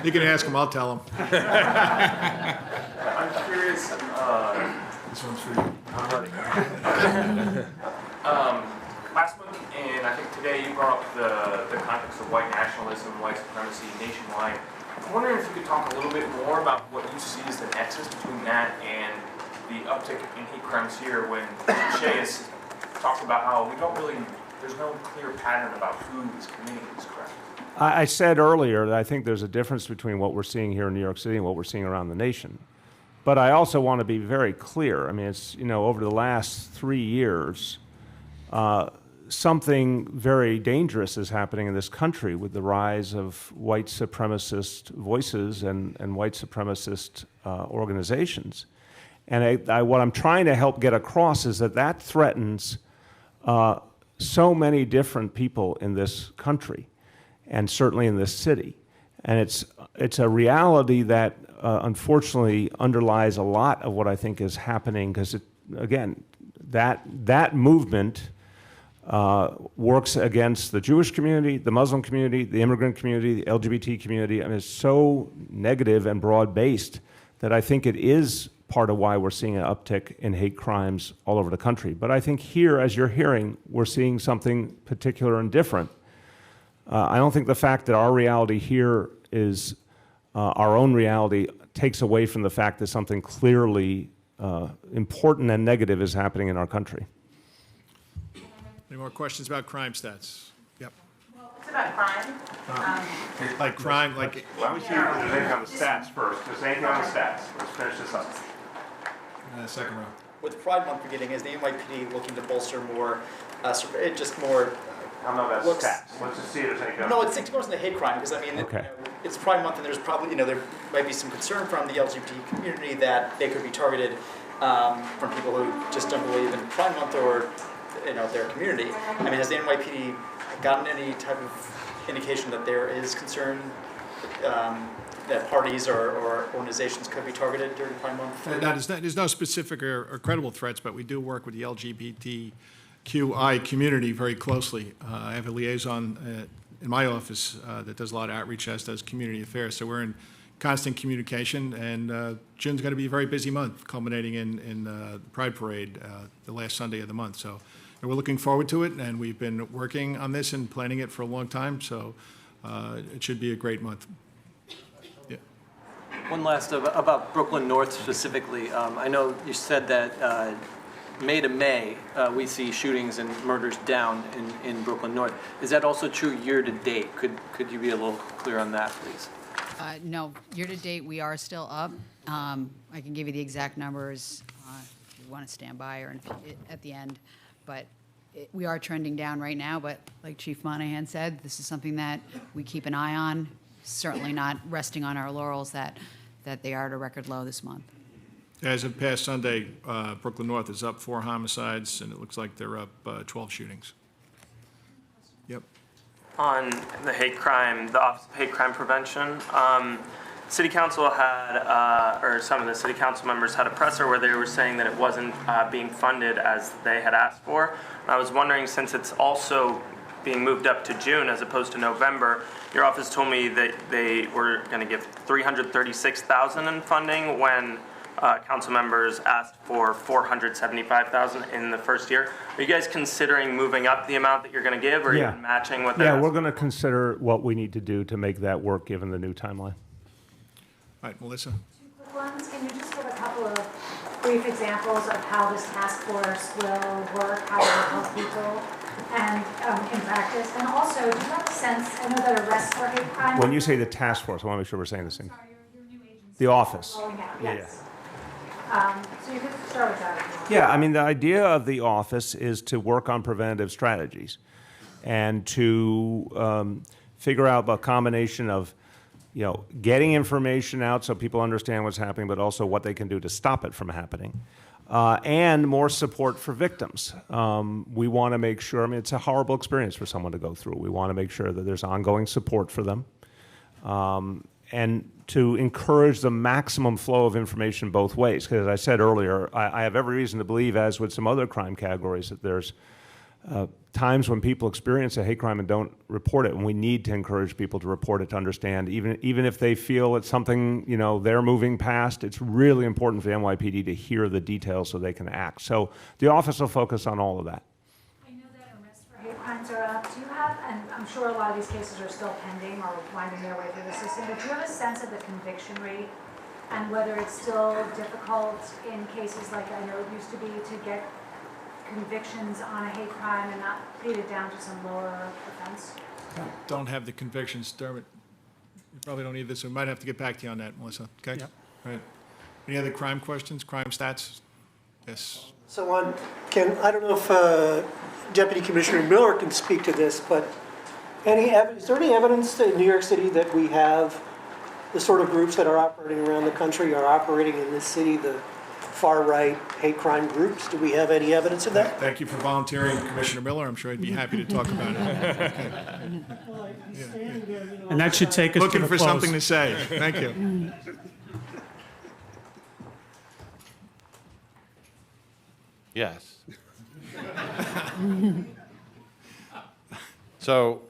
You can ask him, I'll tell him. I'm curious. This one's for you. I'm ready. Last month, and I think today, you brought up the context of white nationalism, white supremacy nationwide. I'm wondering if you could talk a little bit more about what you see as the nexus between that and the uptick in hate crimes here, when Shea has talked about how there's no clear pattern about who is committing these crimes. I said earlier that I think there's a difference between what we're seeing here in New York City and what we're seeing around the nation. But I also want to be very clear. I mean, it's, over the last 3 years, something very dangerous is happening in this country with the rise of white supremacist voices and white supremacist organizations. And what I'm trying to help get across is that that threatens so many different people in this country, and certainly in this city. And it's a reality that unfortunately underlies a lot of what I think is happening, because again, that movement works against the Jewish community, the Muslim community, the immigrant community, the LGBT community. I mean, it's so negative and broad-based that I think it is part of why we're seeing an uptick in hate crimes all over the country. But I think here, as you're hearing, we're seeing something particular and different. I don't think the fact that our reality here is our own reality takes away from the fact that something clearly important and negative is happening in our country. Any more questions about crime stats? Yep. Well, it's about crime. Like crime, like... Why don't we see if there's anything on the stats first? There's anything on the stats. Let's finish this up. Second round. With Pride Month beginning, is the NYPD looking to bolster more, just more... I don't know about looks, stats. Let's just see if there's anything. No, it's more in the hate crime, because I mean, Okay. It's Pride Month, and there's probably, there might be some concern from the LGBT community that they could be targeted from people who just don't believe in Pride Month or, their community. I mean, has the NYPD gotten any type of indication that there is concern that parties or organizations could be targeted during Pride Month? There's no specific or credible threats, but we do work with the LGBTQI community very closely. I have a liaison in my office that does a lot of outreach, as does community affairs. So we're in constant communication, and June's going to be a very busy month, culminating in the Pride Parade the last Sunday of the month. So we're looking forward to it, and we've been working on this and planning it for a long time. So it should be a great month. Yeah. One last about Brooklyn North specifically. I know you said that May to May, we see shootings and murders down in Brooklyn North. Is that also true year to date? Could you be a little clear on that, please? No, year-to-date, we are still up. I can give you the exact numbers if you want to stand by or at the end. But we are trending down right now, but like Chief Monahan said, this is something that we keep an eye on, certainly not resting on our laurels that they are at a record low this month. As of past Sunday, Brooklyn North is up 4 homicides, and it looks like they're up 12 shootings. Yep. On the hate crime, the Office of Hate Crime Prevention, City Council had, or some of the City Council members had a presser where they were saying that it wasn't being funded as they had asked for. And I was wondering, since it's also being moved up to June as opposed to November, your office told me that they were going to give $336,000 in funding when council members asked for $475,000 in the first year. Are you guys considering moving up the amount that you're going to give, or even matching what they're Yeah, we're asking? going to consider what we need to do to make that work, given the new timeline. All right, Melissa. 2 quick ones. Can you just give a couple of brief examples of how this task force will work, how it will help people, and in practice? And also, do you have a sense, I know that arrests for hate crime... When you say the task force, I want to make sure we're saying the same. Sorry, your new agency. The office. Rolling out, Yeah, yes. So you could start with that if you want. Yeah, I mean, the idea of the office is to work on preventative strategies and to figure out a combination of, getting information out so people understand what's happening, but also what they can do to stop it from happening, and more support for victims. We want to make sure, it's a horrible experience for someone to go through. We want to make sure that there's ongoing support for them. And to encourage the maximum flow of information both ways. Because as I said earlier, I have every reason to believe, as with some other crime categories, that there's times when people experience a hate crime and don't report it, and we need to encourage people to report it, to understand, even if they feel it's something, they're moving past, it's really important for the NYPD to hear the details so they can act. So the office will focus on all of that. I know that arrests for hate crimes are up. Do you have, and I'm sure a lot of these cases are still pending or winding their way through the system, but do you have a sense of the conviction rate and whether it's still difficult in cases like I know it used to be to get convictions on a hate crime and not beat it down to some lower offense? Don't have the convictions, Dermot. You probably don't need this. We might have to get back to you on that, Melissa. Okay? Yep. All right. Any other crime questions, crime stats? Yes. So I don't know if Deputy Commissioner Miller can speak to this, but is there any evidence in New York City that we have the sort of groups that are operating around the country are operating in this city, the far-right hate crime groups? Do we have any evidence of that? Thank you for volunteering, Commissioner Miller. I'm sure I'd be happy to talk about it. And that should take us to Looking the for close. something to say. Thank you. Yes. So,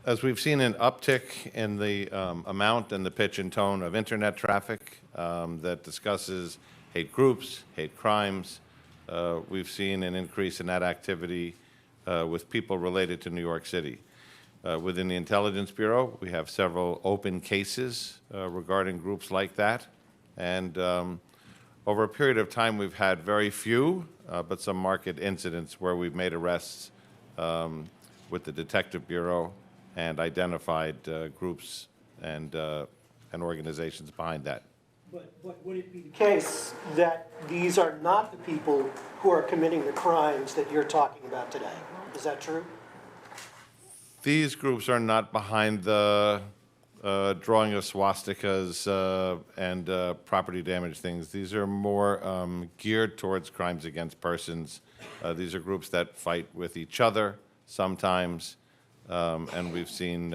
as we've seen an uptick in the amount and the pitch and tone of internet traffic that discusses hate groups, hate crimes, we've seen an increase in that activity with people related to New York City. Within the Intelligence Bureau, we have several open cases regarding groups like that. And over a period of time, we've had very few, but some marked incidents where we've made arrests with the Detective Bureau and identified groups and organizations behind that. But would it be the case that these are not the people who are committing the crimes that you're talking about today? Is that true? These groups are not behind the drawing of swastikas and property damage things. These are more geared towards crimes against persons. These are groups that fight with each other sometimes, and we've seen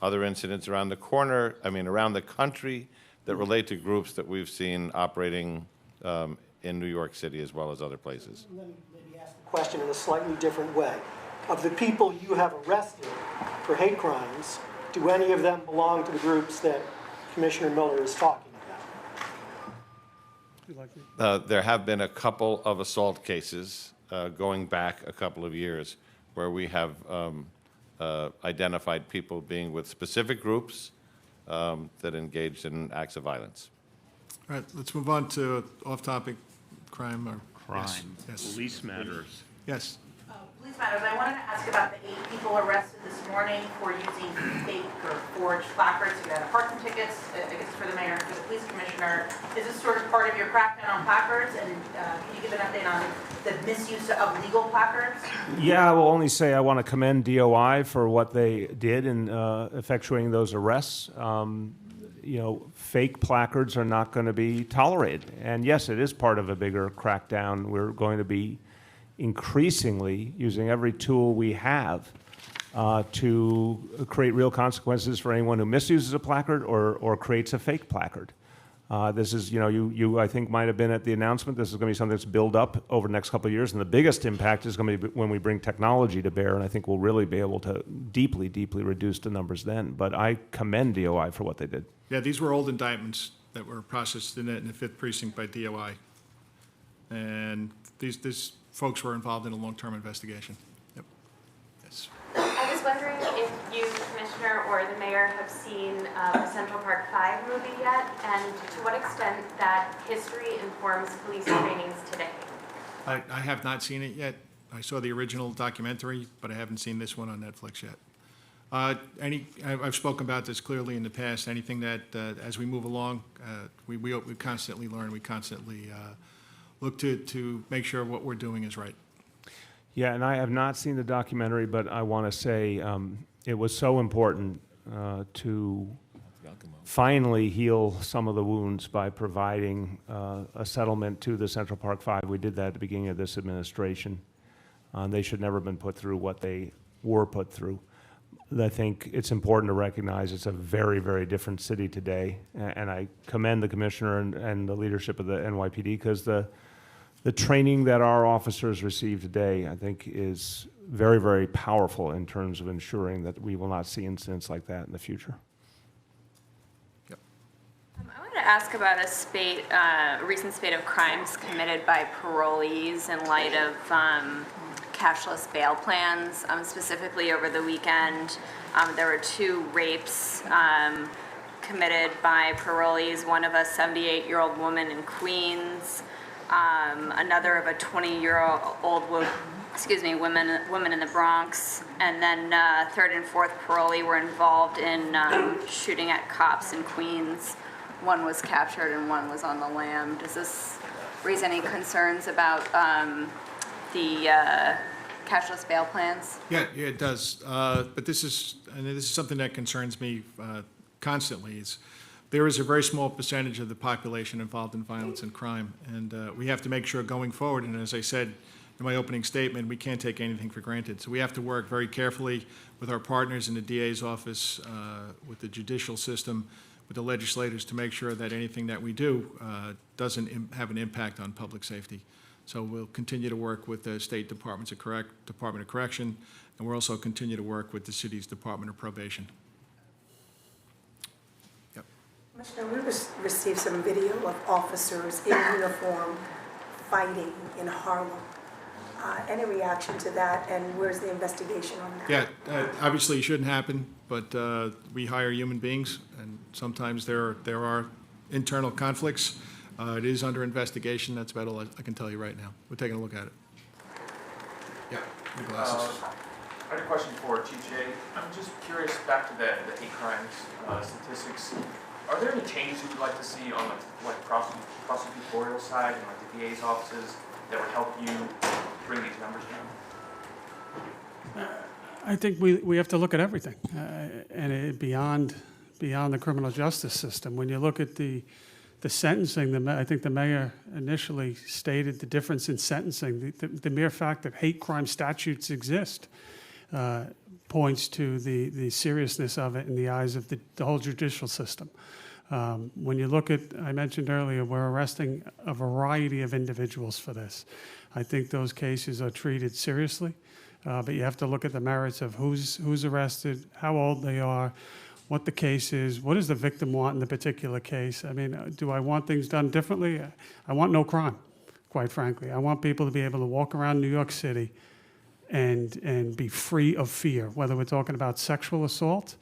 other incidents around the country that relate to groups that we've seen operating in New York City as well as other places. Let me ask the question in a slightly different way. Of the people you have arrested for hate crimes, do any of them belong to the groups that Commissioner Miller is talking about? There have been a couple of assault cases going back a couple of years where we have identified people being with specific groups that engaged in acts of violence. All right, let's move on to off-topic crime or... Crime. Yes. Police matters. Yes. Police matters. I wanted to ask about the 8 people arrested this morning for using fake or forged placards to get out of parking tickets. I guess for the mayor and for the police commissioner. Is this sort of part of your crackdown on placards? And can you give an update on the misuse of legal placards? Yeah, I will only say I want to commend DOI for what they did in effectuating those arrests. Fake placards are not going to be tolerated. And yes, it is part of a bigger crackdown. We're going to be increasingly using every tool we have to create real consequences for anyone who misuses a placard or creates a fake placard. This is, you I think might have been at the announcement. This is going to be something that's built up over the next couple of years, and the biggest impact is going to be when we bring technology to bear, and I think we'll really be able to deeply, deeply reduce the numbers then. But I commend DOI for what they did. Yeah, these were old indictments that were processed in the 5th Precinct by DOI. And these folks were involved in a long-term investigation. Yep. Yes. I was wondering if you, Commissioner, or the mayor have seen the Central Park 5 movie yet, and to what extent that history informs police trainings today. I have not seen it yet. I saw the original documentary, but I haven't seen this one on Netflix yet. I've spoken about this clearly in the past. Anything that, as we move along, we constantly learn, we constantly look to make sure what we're doing is right. Yeah, and I have not seen the documentary, but I want to say it was so important to finally heal some of the wounds by providing a settlement to the Central Park 5. We did that at the beginning of this administration. They should never have been put through what they were put through. I think it's important to recognize it's a very, very different city today, and I commend the commissioner and the leadership of the NYPD because the training that our officers receive today, I think, is very, very powerful in terms of ensuring that we will not see incidents like that in the future. I wanted to ask about a recent spate of crimes committed by parolees in light of cashless bail plans. Specifically over the weekend, there were 2 rapes committed by parolees, one of a 78-year-old woman in Queens, another of a 20-year-old woman in the Bronx, and then 3rd and 4th parolee were involved in shooting at cops in Queens. One was captured and one was on the lam. Does this raise any concerns about the cashless bail plans? Yeah, it does. But this is something that concerns me constantly. There is a very small percentage of the population involved in violence and crime, and we have to make sure going forward, and as I said in my opening statement, we can't take anything for granted. So we have to work very carefully with our partners in the DA's office, with the judicial system, with the legislators to make sure that anything that we do doesn't have an impact on public safety. So we'll continue to work with the State Department of Correction, and we'll also continue to work with the city's Department of Probation. Yep. Commissioner, we received some video of officers in uniform fighting in Harlem. Any reaction to that, and where's the investigation on that? Yeah, obviously it shouldn't happen, but we hire human beings, and sometimes there are internal conflicts. It is under investigation. That's about all I can tell you right now. We're taking a look at it. Yeah, your glasses. I had a question for Chief Jay. I'm just curious, back to the hate crimes statistics. Are there any changes you'd like to see on like prosecutorial side and like the DA's offices that would help you bring these numbers down? I think we have to look at everything, and beyond the criminal justice system. When you look at the sentencing, I think the mayor initially stated the difference in sentencing. The mere fact that hate crime statutes exist points to the seriousness of it in the eyes of the whole judicial system. When you look at, I mentioned earlier, we're arresting a variety of individuals for this. I think those cases are treated seriously, but you have to look at the merits of who's arrested, how old they are, what the case is, what does the victim want in the particular case. I mean, do I want things done differently? I want no crime, quite frankly. I want people to be able to walk around New York City and be free of fear, whether we're talking about sexual assault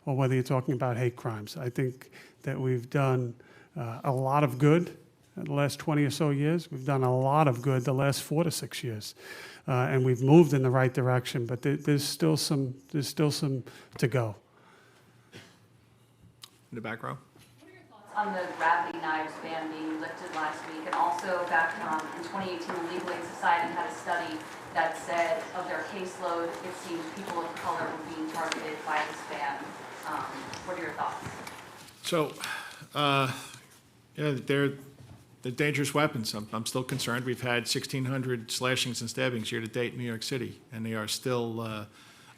or whether you're talking about hate crimes. I think that we've done a lot of good in the last 20 or so years. We've done a lot of good the last 4 to 6 years. And we've moved in the right direction, but there's still some to go. In the back row. What are your thoughts on the gravity knives ban being lifted last week? And also back in 2018, the Legal Aid Society had a study that said of their caseload, it seems people of color were being targeted by this ban. What are your thoughts? So, they're dangerous weapons. I'm still concerned. We've had 1,600 slashings and stabbings year to date in New York City, and they are still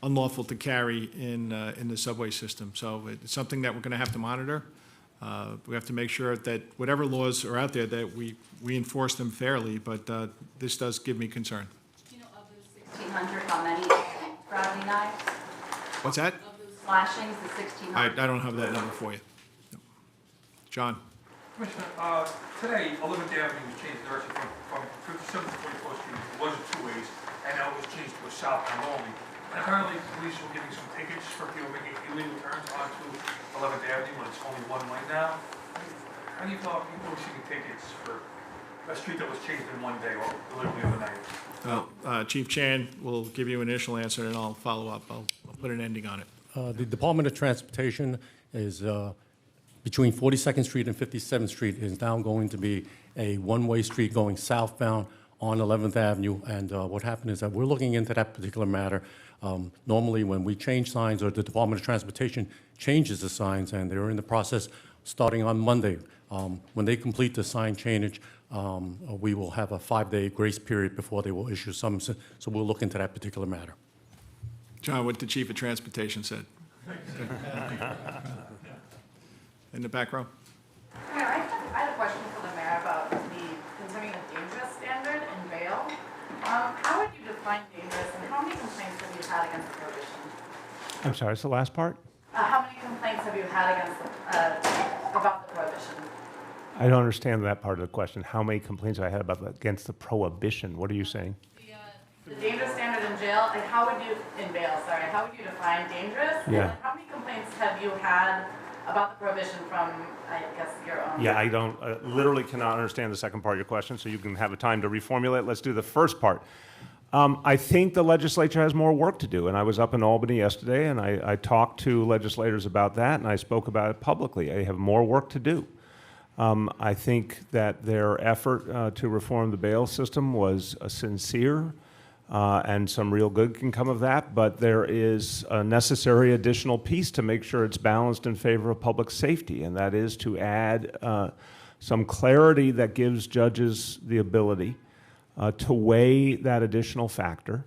unlawful to carry in the subway system. So it's something that we're going to have to monitor. We have to make sure that whatever laws are out there, that we enforce them fairly, but this does give me concern. Do you know of those 1,600, how many gravity knives? What's that? Of those slashings, the 1,600? I don't have that number for you. No. John? Commissioner, today, 11th Avenue was changed direction from 57th to 44th Street. It wasn't two ways, and now it was changed to a southbound only. And apparently, police were giving some tickets for people making illegal turns onto 11th Avenue when it's only one lane now. How do you feel about people receiving tickets for a street that was changed in one day or literally overnight? Well, Chief Chan will give you an initial answer, and I'll follow up. I'll put an ending on it. The Department of Transportation is between 42nd Street and 57th Street is now going to be a one-way street going southbound on 11th Avenue. And what happened is that we're looking into that particular matter. Normally, when we change signs, or the Department of Transportation changes the signs, and they're in the process starting on Monday. When they complete the sign change, we will have a 5-day grace period before they will issue some. So we'll look into that particular matter. John, what the Chief of Transportation said. In the back row. Yeah, I had a question for the mayor about concerning the dangerous standard in bail. How would you define dangerous, and how many complaints have you had against the prohibition? I'm sorry, it's the last part? How many complaints have you had against about the prohibition? I don't understand that part of the question. How many complaints have I had against the prohibition? What are you saying? The dangerous standard in jail, like how would you define dangerous? Yeah. And how many complaints have you had about the prohibition from, I guess, your own? Yeah, I don't, literally cannot understand the second part of your question, so you can have a time to reformulate. Let's do the first part. I think the legislature has more work to do, and I was up in Albany yesterday, and I talked to legislators about that, and I spoke about it publicly. They have more work to do. I think that their effort to reform the bail system was sincere. and some real good can come of that, but there is a necessary additional piece to make sure it's balanced in favor of public safety, and that is to add some clarity that gives judges the ability to weigh that additional factor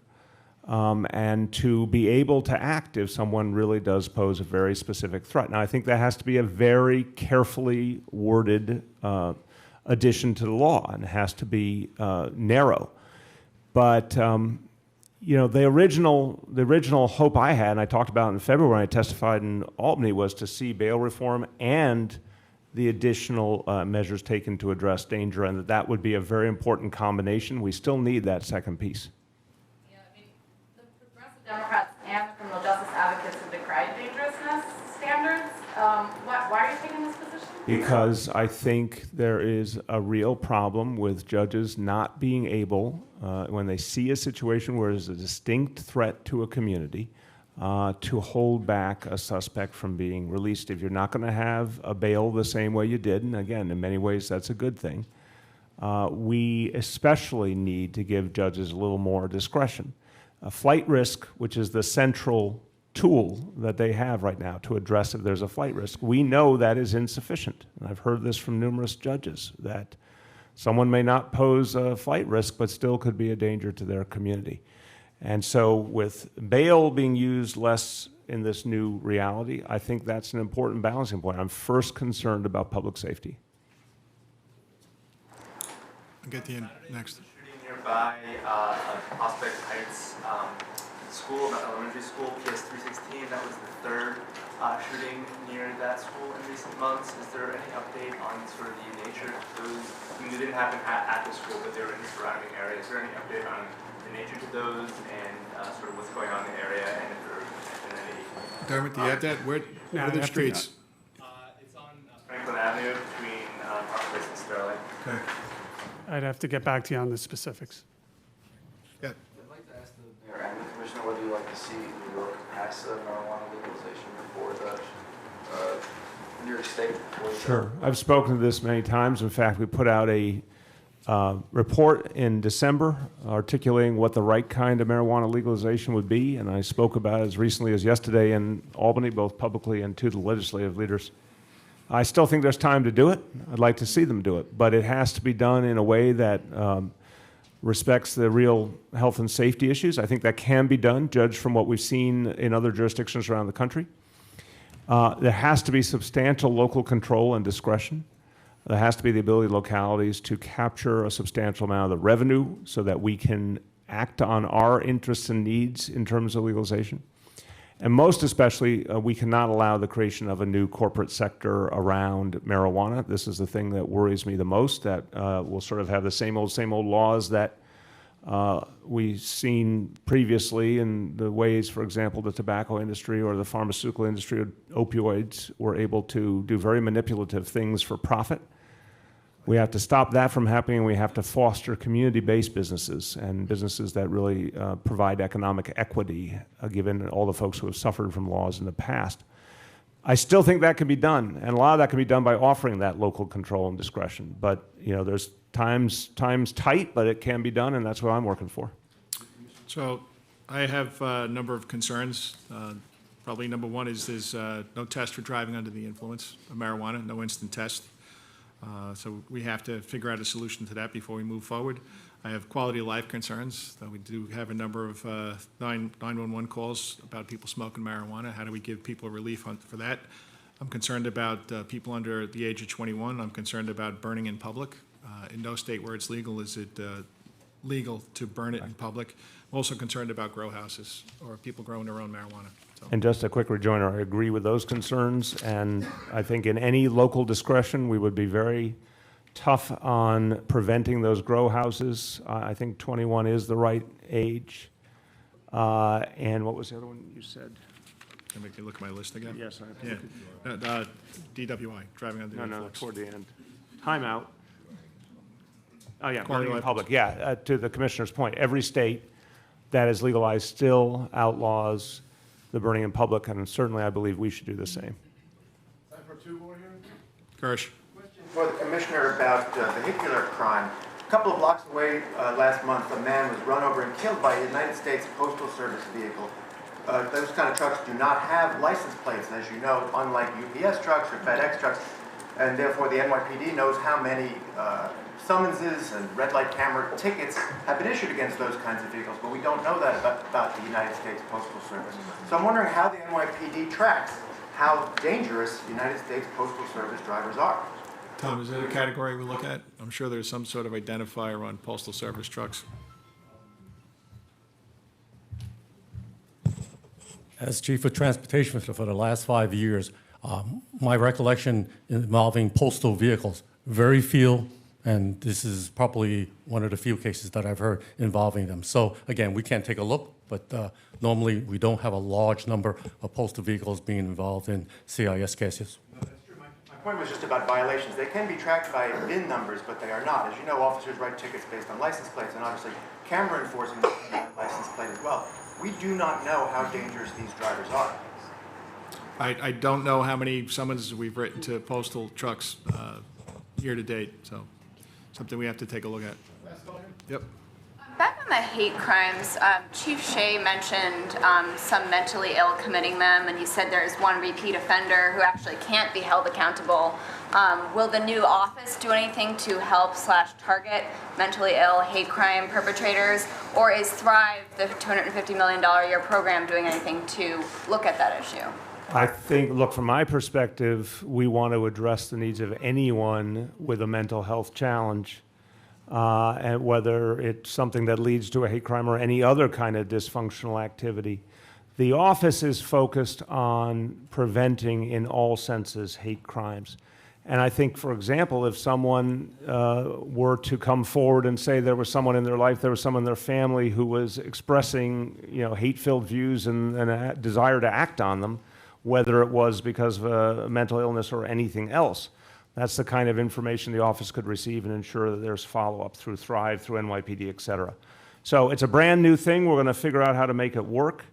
and to be able to act if someone really does pose a very specific threat. Now, I think that has to be a very carefully worded addition to the law, and it has to be narrow. But you know, the original hope I had, and I talked about in February when I testified in Albany, was to see bail reform and the additional measures taken to address danger, and that would be a very important combination. We still need that second piece. Yeah, I mean, the Progressive Democrats and the criminal justice advocates have decried dangerousness standards. Why are you taking this position? Because I think there is a real problem with judges not being able, when they see a situation where there's a distinct threat to a community, to hold back a suspect from being released. If you're not going to have a bail the same way you did, and again, in many ways that's a good thing, we especially need to give judges a little more discretion. Flight risk, which is the central tool that they have right now to address if there's a flight risk, we know that is insufficient. And I've heard this from numerous judges, that someone may not pose a flight risk but still could be a danger to their community. And so with bail being used less in this new reality, I think that's an important balancing point. I'm first concerned about public safety. I'll get to you next. Shooting nearby Prospect Heights school, elementary school, PS 316. That was the third shooting near that school in recent months. Is there any update on sort of the nature of those? I mean, they didn't happen at the school, but they were in the surrounding area. Is there any update on the nature to those and sort of what's going on in the area, and if there have been any? Dermot, do you have that? Where are the streets? It's on Franklin Avenue between Park Place and Sterling. Okay. I'd have to get back to you on the specifics. Yeah. I'd like to ask the mayor and the commissioner whether you'd like to see New York pass marijuana legalization before the New York State. Sure. I've spoken to this many times. In fact, we put out a report in December articulating what the right kind of marijuana legalization would be, and I spoke about it as recently as yesterday in Albany, both publicly and to the legislative leaders. I still think there's time to do it. I'd like to see them do it, but it has to be done in a way that respects the real health and safety issues. I think that can be done, judged from what we've seen in other jurisdictions around the country. There has to be substantial local control and discretion. There has to be the ability of localities to capture a substantial amount of the revenue so that we can act on our interests and needs in terms of legalization. And most especially, we cannot allow the creation of a new corporate sector around marijuana. This is the thing that worries me the most, that we'll sort of have the same old laws that we've seen previously in the ways, for example, the tobacco industry or the pharmaceutical industry, opioids, were able to do very manipulative things for profit. We have to stop that from happening. We have to foster community-based businesses and businesses that really provide economic equity, given all the folks who have suffered from laws in the past. I still think that can be done, and a lot of that can be done by offering that local control and discretion. But you know, there's times tight, but it can be done, and that's what I'm working for. So I have a number of concerns. Probably number one is there's no test for driving under the influence of marijuana, no instant test. So we have to figure out a solution to that before we move forward. I have quality of life concerns. We do have a number of 911 calls about people smoking marijuana. How do we give people relief for that? I'm concerned about people under the age of 21. I'm concerned about burning in public. In no state where it's legal is it legal to burn it in public. I'm also concerned about grow houses or people growing their own marijuana. So. And just a quick rejoinder, I agree with those concerns, and I think in any local discretion, we would be very tough on preventing those grow houses. I think 21 is the right age. And what was the other one you said? Can I make you look at my list again? Yes, I have to. Yeah. DWI, driving under the influence. Toward the end. Time out. Oh, yeah, Quality burning in life. public. Yeah, to the commissioner's point, every state that is legalized still outlaws the burning in public, and certainly I believe we should do the same. Time for two more here. Gersh. For the commissioner about vehicular crime, A couple of blocks away last month, a man was run over and killed by a United States Postal Service vehicle. Those kind of trucks do not have license plates, as you know, unlike UPS trucks or FedEx trucks, and therefore the NYPD knows how many summonses and red light camera tickets have been issued against those kinds of vehicles, but we don't know that about the United States Postal Service. So I'm wondering how the NYPD tracks how dangerous United States Postal Service drivers are. Tom, is that a category we look at? I'm sure there's some sort of identifier on Postal Service trucks. As Chief of Transportation for the last 5 years, my recollection involving postal vehicles, very few, and this is probably one of the few cases that I've heard involving them. So again, we can't take a look, but normally we don't have a large number of postal vehicles being involved in CIS cases. No, that's true. My point was just about violations. They can be tracked by VIN numbers, but they are not. As you know, officers write tickets based on license plates, and obviously camera enforcement is on license plate as well. We do not know how dangerous these drivers are. I don't know how many summonses we've written to postal trucks year to date, so something we have to take a look at. Yep. Back on the hate crimes, Chief Shea mentioned some mentally ill committing them, and you said there's one repeat offender who actually can't be held accountable. Will the new office do anything to help/target mentally ill hate crime perpetrators, or is Thrive, the $250 million a year program, doing anything to look at that issue? I think, look, from my perspective, we want to address the needs of anyone with a mental health challenge, and whether it's something that leads to a hate crime or any other kind of dysfunctional activity. The office is focused on preventing, in all senses, hate crimes. And I think, for example, if someone were to come forward and say there was someone in their life, there was someone in their family who was expressing, hate-filled views and a desire to act on them, whether it was because of a mental illness or anything else, that's the kind of information the office could receive and ensure that there's follow-up through Thrive, through NYPD, et cetera. So it's a brand new thing. We're going to figure out how to make it work.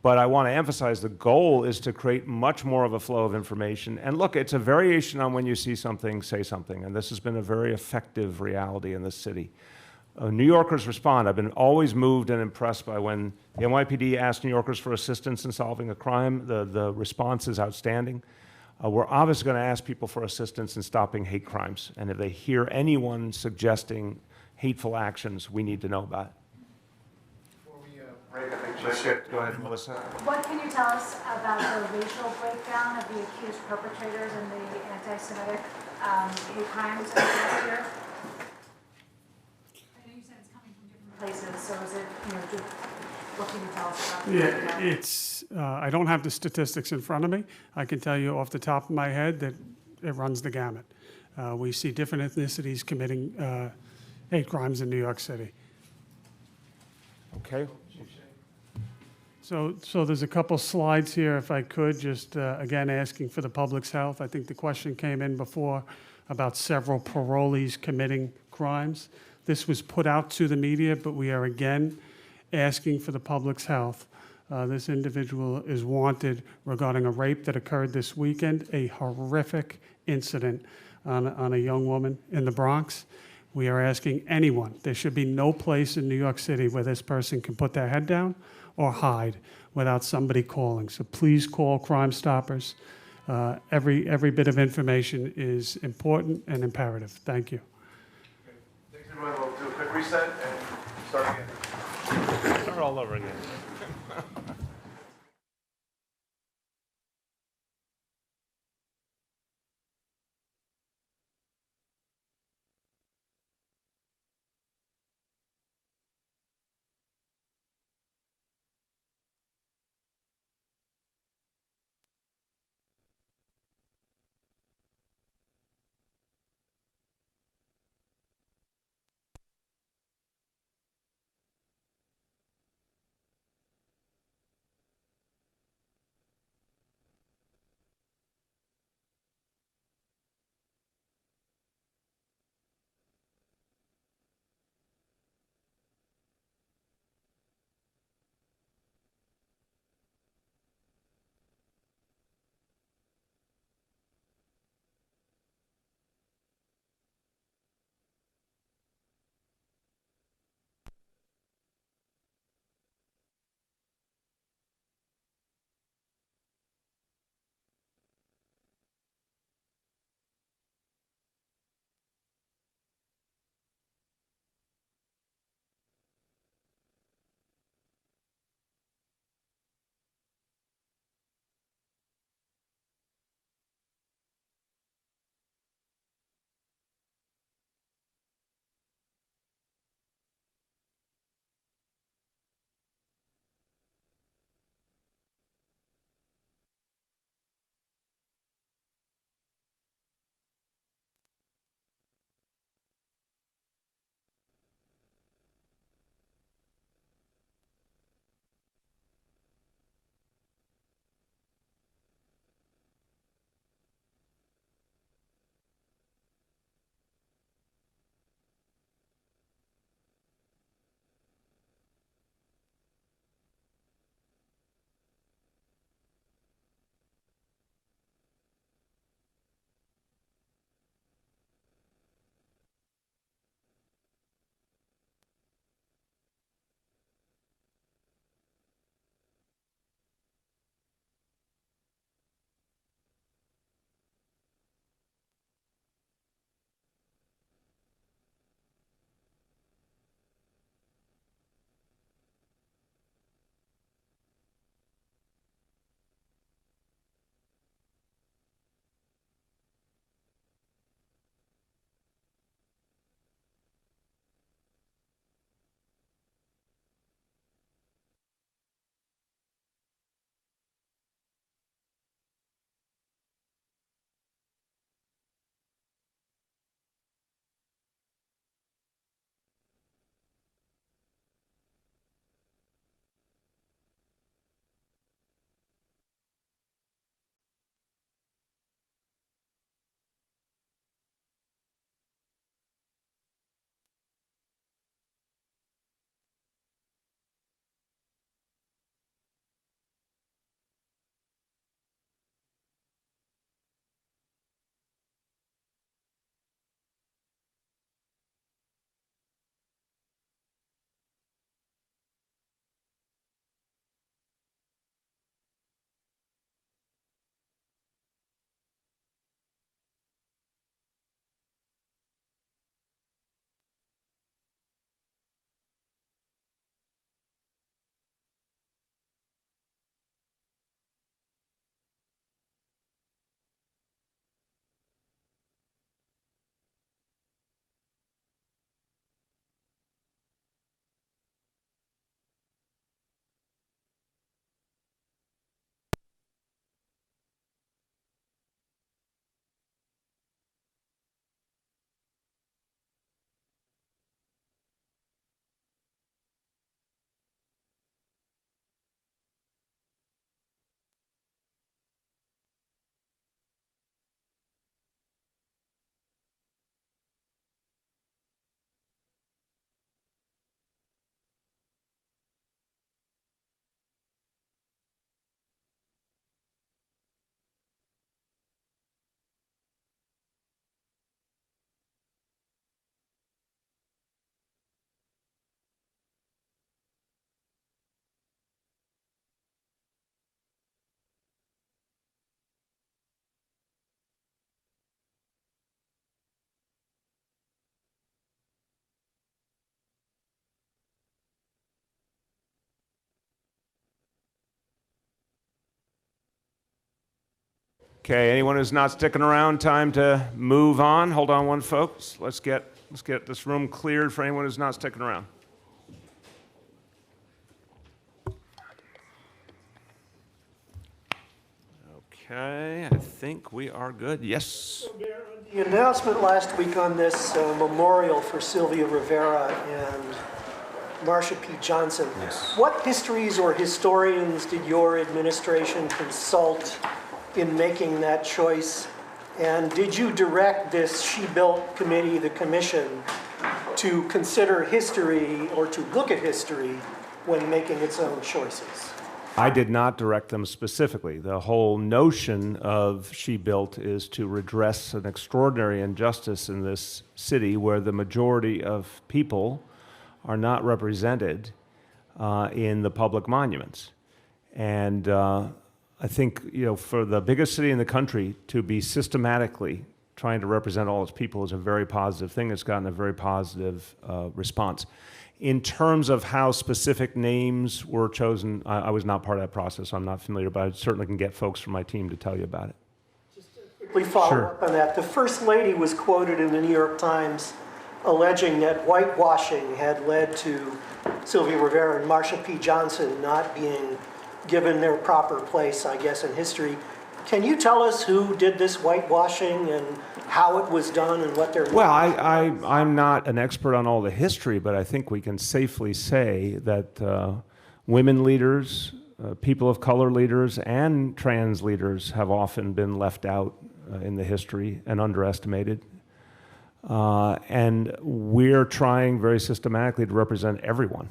But I want to emphasize the goal is to create much more of a flow of information. And look, it's a variation on when you see something, say something. And this has been a very effective reality in this city. New Yorkers respond. I've been always moved and impressed by when the NYPD asks New Yorkers for assistance in solving a crime. The response is outstanding. We're obviously going to ask people for assistance in stopping hate crimes. And if they hear anyone suggesting hateful actions, we need to know about it. Before we break, I think Let's get, go ahead, Melissa. What can you tell us about the racial breakdown of the accused perpetrators and the anti-Semitic hate crimes against here? I know you said it's coming from different places, so is it, just, what can you tell us about the breakdown? Yeah, it's, I don't have the statistics in front of me. I can tell you off the top of my head that it runs the gamut. We see different ethnicities committing hate crimes in New York City. Okay. So there's a couple slides here, if I could, just again asking for the public's health. I think the question came in before about several parolees committing crimes. This was put out to the media, but we are again asking for the public's health. This individual is wanted regarding a rape that occurred this weekend, a horrific incident on a young woman in the Bronx. We are asking anyone, there should be no place in New York City where this person can put their head down or hide without somebody calling. So please call Crime Stoppers. Every bit of information is important and imperative. Thank you. Thanks, everyone. We'll do a quick reset and start again. Start all over again. Okay, anyone who's not sticking around, time to move on. Hold on one, folks. Let's get this room cleared for anyone who's not sticking around. Okay, I think we are good. Yes? The announcement last week on this memorial for Sylvia Rivera and Marsha P. Johnson. Yes. What histories or historians did your administration consult in making that choice? And did you direct this She Built committee, the commission, to consider history or to look at history when making its own choices? I did not direct them specifically. The whole notion of She Built is to redress an extraordinary injustice in this city where the majority of people are not represented in the public monuments. And I think, for the biggest city in the country to be systematically trying to represent all its people is a very positive thing. It's gotten a very positive response. In terms of how specific names were chosen, I was not part of that process, so I'm not familiar, but I certainly can get folks from my team to tell you about it. Just to quickly follow up on that. The First Lady was quoted in the New York Times alleging that whitewashing had led to Sylvia Rivera and Marsha P. Johnson not being given their proper place, I guess, in history. Can you tell us who did this whitewashing and how it was done and what their... Well, I'm not an expert on all the history, but I think we can safely say that women leaders, people of color leaders, and trans leaders have often been left out in the history and underestimated. And we're trying very systematically to represent everyone.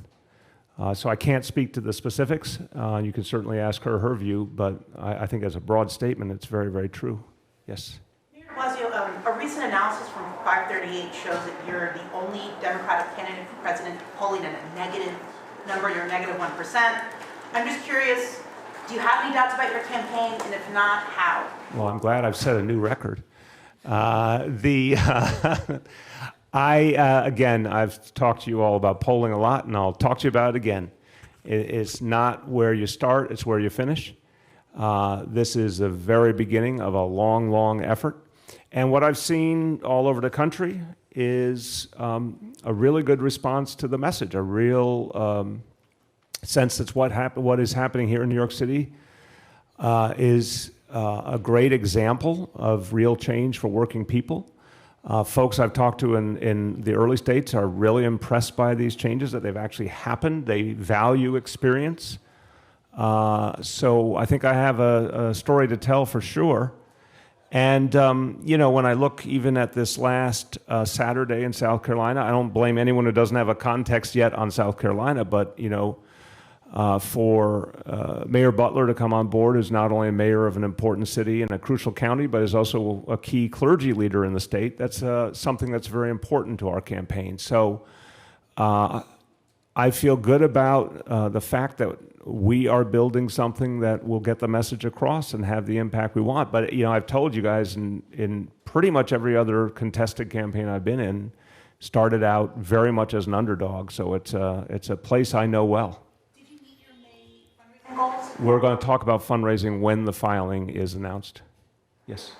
So I can't speak to the specifics. You can certainly ask her her view, but I think as a broad statement, it's very, very true. Yes? Mayor Blasio, a recent analysis from 538 shows that you're the only Democratic candidate for president polling at a negative number. You're negative 1%. I'm just curious, do you have any doubts about your campaign? And if not, how? Well, I'm glad I've set a new record. Again, I've talked to you all about polling a lot, and I'll talk to you about it again. It's not where you start, it's where you finish. This is the very beginning of a long, long effort. And what I've seen all over the country is a really good response to the message, a real sense that what is happening here in New York City is a great example of real change for working people. Folks I've talked to in the early states are really impressed by these changes, that they've actually happened. They value experience. So I think I have a story to tell for sure. And, when I look even at this last Saturday in South Carolina, I don't blame anyone who doesn't have a context yet on South Carolina, but, for Mayor Butler to come on board, who's not only a mayor of an important city and a crucial county, but is also a key clergy leader in the state. That's something that's very important to our campaign. So I feel good about the fact that we are building something that will get the message across and have the impact we want. But I've told you guys in pretty much every other contested campaign I've been in, started out very much as an underdog. So it's a place I know well. We're going to talk about fundraising when the filing is announced. Yes.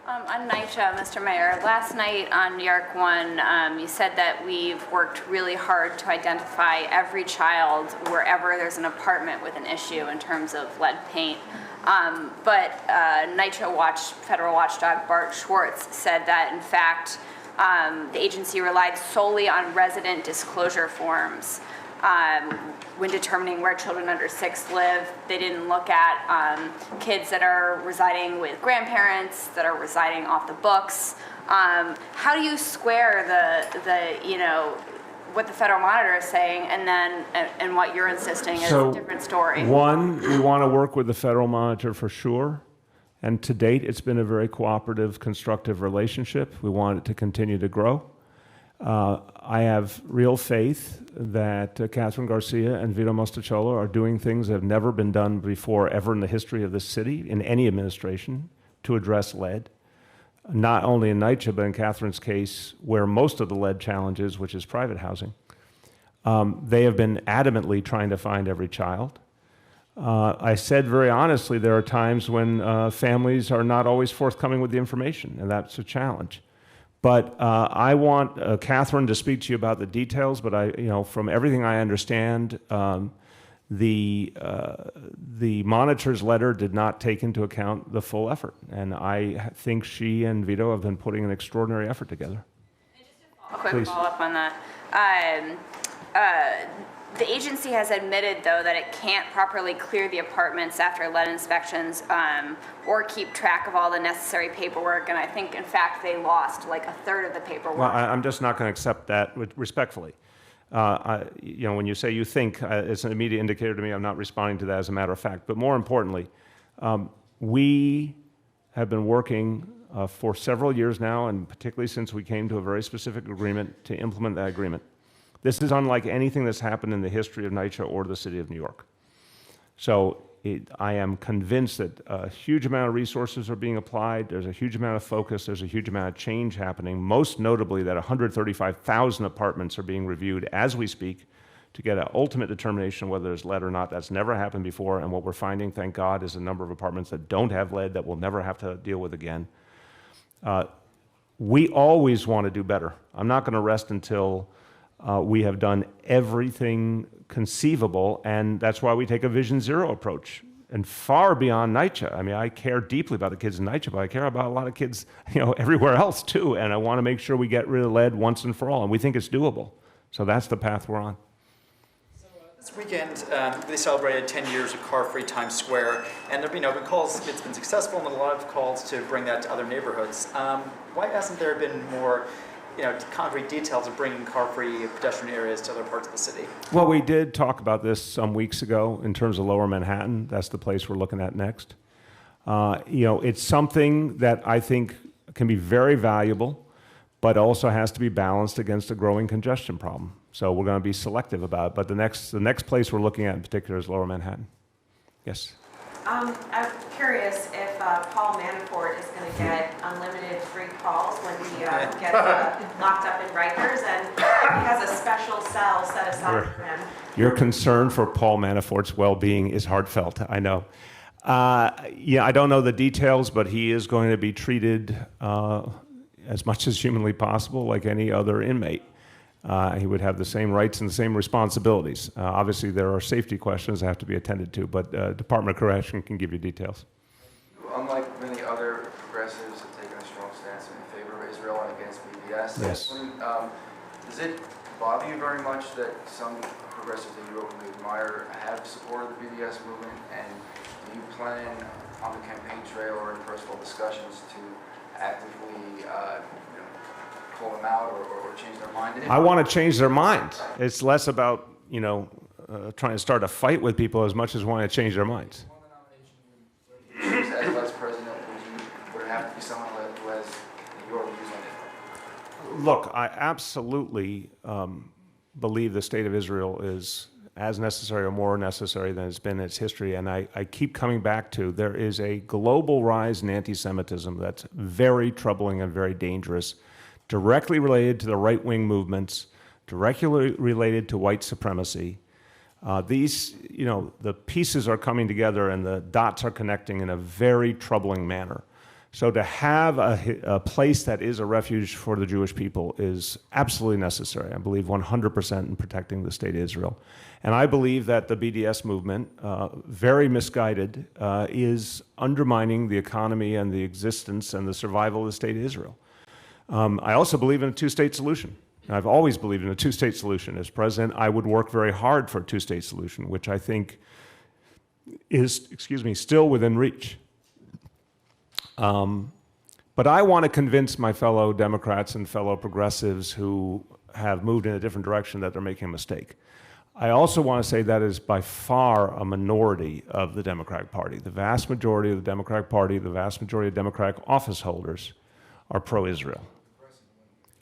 On NYCHA, Mr. Mayor, last night on New York One, you said that we've worked really hard to identify every child wherever there's an apartment with an issue in terms of lead paint. But NYCHA federal watchdog Bart Schwartz said that, in fact, the agency relied solely on resident disclosure forms when determining where children under 6 live. They didn't look at kids that are residing with grandparents, that are residing off the books. How do you square what the federal monitor is saying and what you're insisting is a different story? One, we want to work with the federal monitor for sure. And to date, it's been a very cooperative, constructive relationship. We want it to continue to grow. I have real faith that Catherine Garcia and Vito Mostacciolo are doing things that have never been done before ever in the history of this city, in any administration, to address lead. Not only in NYCHA, but in Catherine's case, where most of the lead challenge is, which is private housing. They have been adamantly trying to find every child. I said very honestly, there are times when families are not always forthcoming with the information, and that's a challenge. But I want Catherine to speak to you about the details, but from everything I understand, the monitor's letter did not take into account the full effort. And I think she and Vito have been putting an extraordinary effort together. A quick Please. follow-up on that. The agency has admitted, though, that it can't properly clear the apartments after lead inspections or keep track of all the necessary paperwork. And I think, in fact, they lost like a third of the paperwork. Well, I'm just not going to accept that respectfully. When you say you think, it's an immediate indicator to me. I'm not responding to that as a matter of fact. But more importantly, we have been working for several years now, and particularly since we came to a very specific agreement to implement that agreement. This is unlike anything that's happened in the history of NYCHA or the city of New York. So I am convinced that a huge amount of resources are being applied. There's a huge amount of focus. There's a huge amount of change happening, most notably that 135,000 apartments are being reviewed as we speak to get an ultimate determination whether there's lead or not. That's never happened before, and what we're finding, thank God, is a number of apartments that don't have lead that we'll never have to deal with again. We always want to do better. I'm not going to rest until we have done everything conceivable, and that's why we take a Vision Zero approach, and far beyond NYCHA. I mean, I care deeply about the kids in NYCHA, but I care about a lot of kids, everywhere else too, and I want to make sure we get rid of lead once and for all, and we think it's doable. So that's the path we're on. This weekend, they celebrated 10 years of car-free Times Square, and there have been calls, it's been successful, and a lot of calls to bring that to other neighborhoods. Why hasn't there been more concrete details of bringing car-free pedestrian areas to other parts of the city? Well, we did talk about this some weeks ago in terms of Lower Manhattan. That's the place we're looking at next. It's something that I think can be very valuable, but also has to be balanced against a growing congestion problem. So we're going to be selective about it. But the next place we're looking at in particular is Lower Manhattan. Yes? I'm curious if Paul Manafort is going to get unlimited free calls when he gets locked up in Rikers, and if he has a special cell set aside for him. Your concern for Paul Manafort's well-being is heartfelt, I know. I don't know the details, but he is going to be treated as much as humanly possible like any other inmate. He would have the same rights and the same responsibilities. Obviously, there are safety questions that have to be attended to, but Department of Correction can give you details. Unlike many other progressives have taken a strong stance in favor of Israel and against BDS. Yes. Does it bother you very much that some progressives that you openly admire have supported the BDS movement, and do you plan on the campaign trail or in personal discussions to actively pull them out or change their mind? I want to change their mind. It's less about, trying to start a fight with people as much as wanting to change their minds. As vice president, would it have to be someone who has your views on it? Look, I absolutely believe the state of Israel is as necessary or more necessary than it's been in its history. And I keep coming back to there is a global rise in anti-Semitism that's very troubling and very dangerous, directly related to the right-wing movements, directly related to white supremacy. The pieces are coming together and the dots are connecting in a very troubling manner. So to have a place that is a refuge for the Jewish people is absolutely necessary. I believe 100% in protecting the state of Israel. And I believe that the BDS movement, very misguided, is undermining the economy and the existence and the survival of the state of Israel. I also believe in a two-state solution. I've always believed in a two-state solution. As president, I would work very hard for a two-state solution, which I think is, still within reach. But I want to convince my fellow Democrats and fellow progressives who have moved in a different direction that they're making a mistake. I also want to say that is by far a minority of the Democratic Party. The vast majority of the Democratic Party, the vast majority of Democratic office holders are pro-Israel.